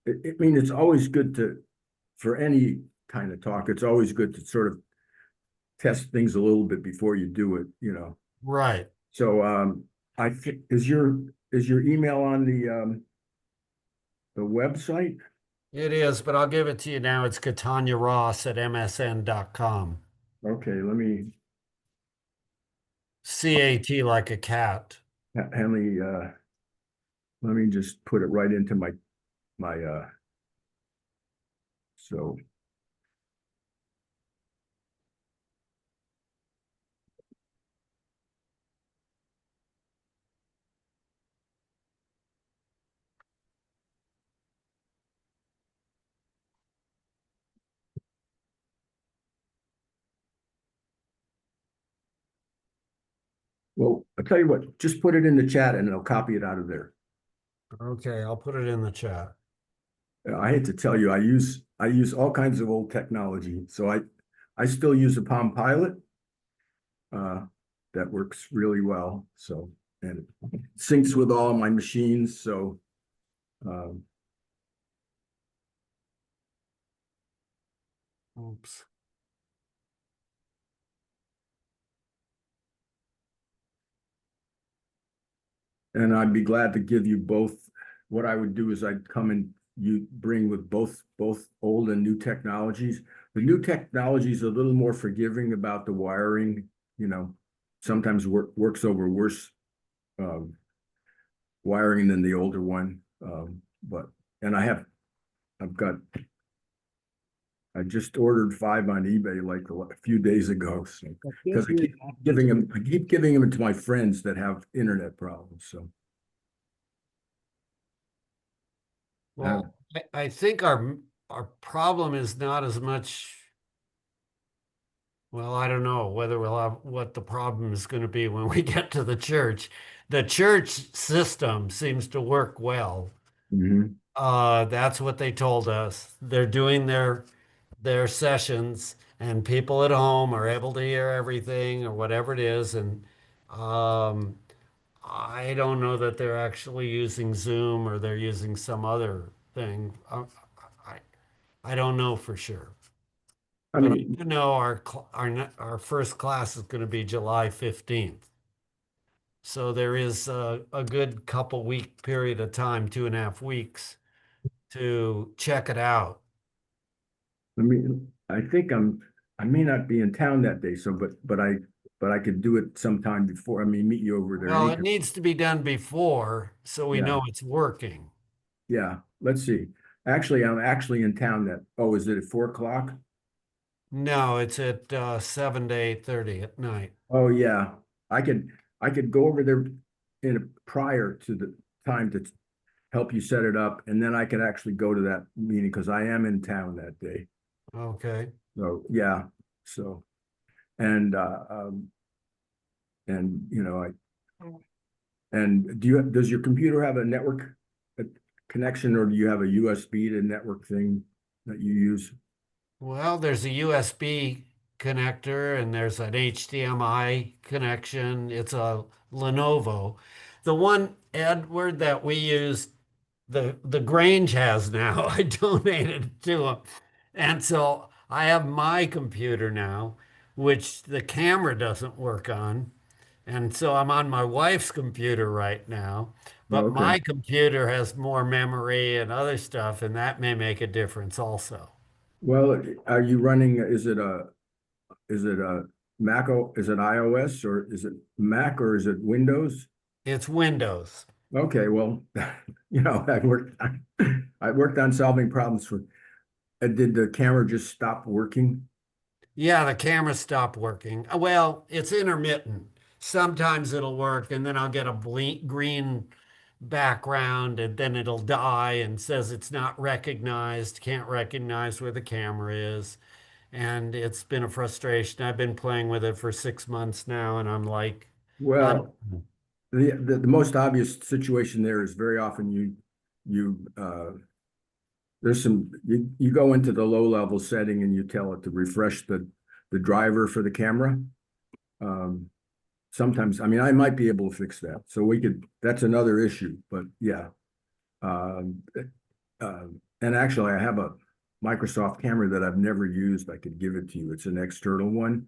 I mean, it's always good for any kind of talk, it's always good to sort of test things a little bit before you do it, you know. Right. So, I think, is your email on the website? It is, but I'll give it to you now. It's Katanya Ross at msn.com. Okay, let me, CAT like a cat. Henley, let me just put it right into my, so. Well, I'll tell you what, just put it in the chat and I'll copy it out of there. Okay, I'll put it in the chat. I hate to tell you, I use all kinds of old technology. So I still use a Palm Pilot. That works really well. So, and it syncs with all my machines. So, Oops. and I'd be glad to give you both. What I would do is I'd come and you bring with both old and new technologies. The new technology is a little more forgiving about the wiring, you know, sometimes works over worse wiring than the older one. But, and I just ordered 5 on eBay like a few days ago, so, because I keep giving them to my friends that have internet problems, so. Well, I think our problem is not as much. Well, I don't know whether we'll have what the problem is going to be when we get to the church. The church system seems to work well. Mhm. That's what they told us. They're doing their sessions, and people at home are able to hear everything or whatever it is. And I don't know that they're actually using Zoom or they're using some other thing. I, I don't know for sure. I But I mean, do know our first class is going to be July 15th. So there is a good couple week period of time, 2.5 weeks, to check it out. I think I may not be in town that day, so, but I could do it sometime before, meet you over there. Well, it needs to be done before so we Yeah. know it's working. Yeah, let's see. Actually, I'm actually in town is it at 4 o'clock? No, it's at 7 to 8:30 at night. Oh, yeah. I could go over there prior to the time to help you set it up, and then I could actually go to that meeting because I am in town that day. Okay. So, yeah, so, and, does your computer have a network connection, or do you have a USB to network thing that you use? Well, there's a USB connector and there's an HDMI connection. It's a Lenovo. The one, Edward, that we use, the Grange has now. I donated it to them. And so I have my computer now, which the camera doesn't work on. And so I'm on my wife's computer right now, but Okay. my computer has more memory and other stuff, and that may make a difference also. Well, are you running, is it a Mac, is it iOS, or is it Mac, or is it Windows? It's Windows. Okay, well, I worked on solving problems did the camera just stop working? Yeah, the camera stopped working. Well, it's intermittent. Sometimes it'll work, and then I'll get a green background, and then it'll die and says it's not recognized, can't recognize where the camera is. And it's been a frustration. I've been playing with it for 6 months now, and I'm like, I'm, Well, the most obvious situation there is very often you go into the low level setting and you tell it to refresh the driver for the camera. Sometimes, I might be able to fix that. So that's another issue, but yeah. And actually I have a Microsoft camera that I've never used. I could give it to you. It's an external one.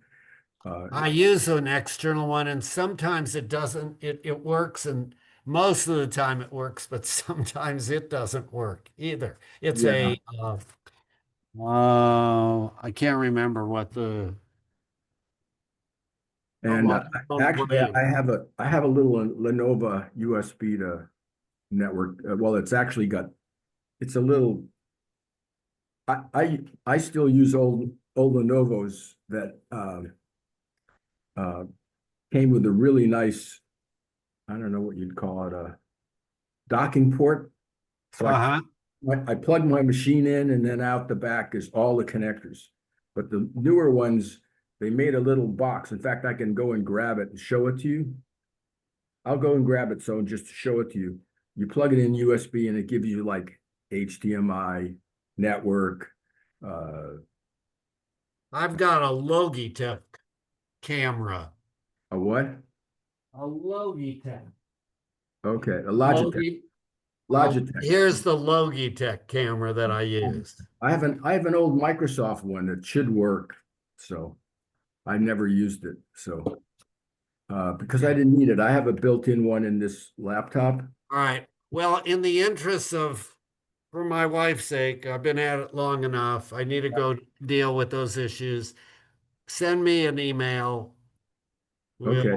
I use an external one, and sometimes it doesn't, it works, and most of the time it works, but sometimes it doesn't work either. It's Yeah. I can't remember what And actually, brand. I have a little Lenovo USB to network. Well, it's actually it's a little. I still use old Lenovo's that came with a really nice, I don't know what you'd call it, a docking port. So I plug my machine in, and then out the back is all the connectors. But the newer ones, they made a little box. In fact, I can go and grab it and show it to you. I'll go and grab it, so just to show it to you. You plug it in USB and it gives you like HDMI, network. I've got a Logitech camera. A what? A Logitech. Okay, a Logitech. Logitech. Here's the Logitech camera that I used. I have an old Microsoft one that should work, so I never used it. So because I didn't need it, I have a built-in one in this laptop. All right. Well, in the interest for my wife's sake, I've been at it long enough. I need to go deal with those issues. Send me an email. Okay.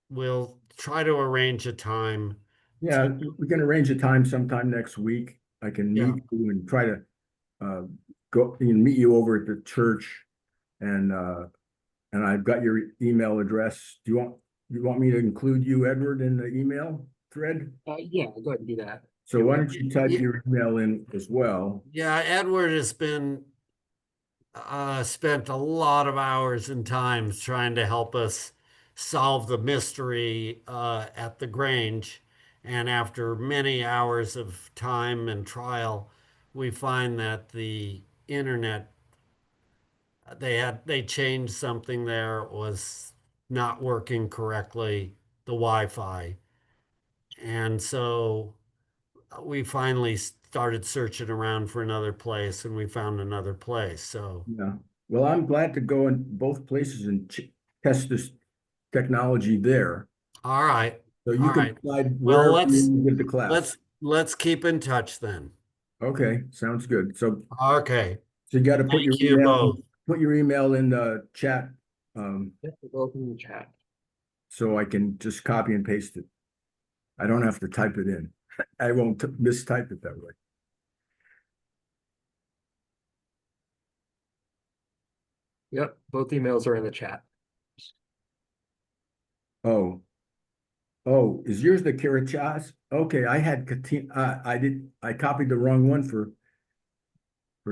We'll try to arrange a time. Yeah, we can arrange a time sometime next week. I can Yeah. meet you and try to go and meet you over at the church. And I've got your email address. Do you want me to include you, Edward, in the email thread? Yeah, go ahead and do that. So why don't you type Yeah. your email in as well? Yeah, Edward has been spent a lot of hours and times trying to help us solve the mystery at the Grange. And after many hours of time and trial, we find that the internet, they changed something there. It was not working correctly, the Wi-Fi. And so we finally started searching around for another place and we found another place. So Yeah. Well, I'm glad to go in both places and test this technology there. all right. So you All can right. decide Well, where you get the class. let's keep in touch then. Okay, sounds good. So Okay. you got to put Thank you both. your email in the chat, Yep, we'll go in the chat. so I can just copy and paste it. I don't have to type it in. I won't mistype it that way. Yep, both emails are in the chat. Oh. Oh, is yours the Kirachas? Okay, I had Katina, I copied the wrong one for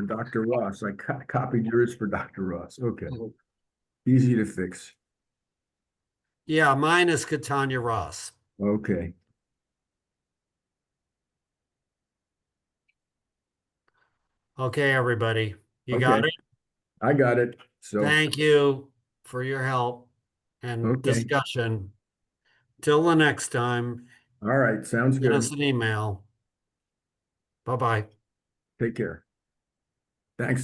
Dr. Ross. I copied yours for Dr. Ross. Okay, easy to fix. Yeah, mine is Katanya Ross. Okay, Okay, everybody. You okay, got it? I got it. So, Thank you for your help and okay, discussion. Till the next time, all right, sounds send us good. an email. Bye-bye. Take care. Thanks.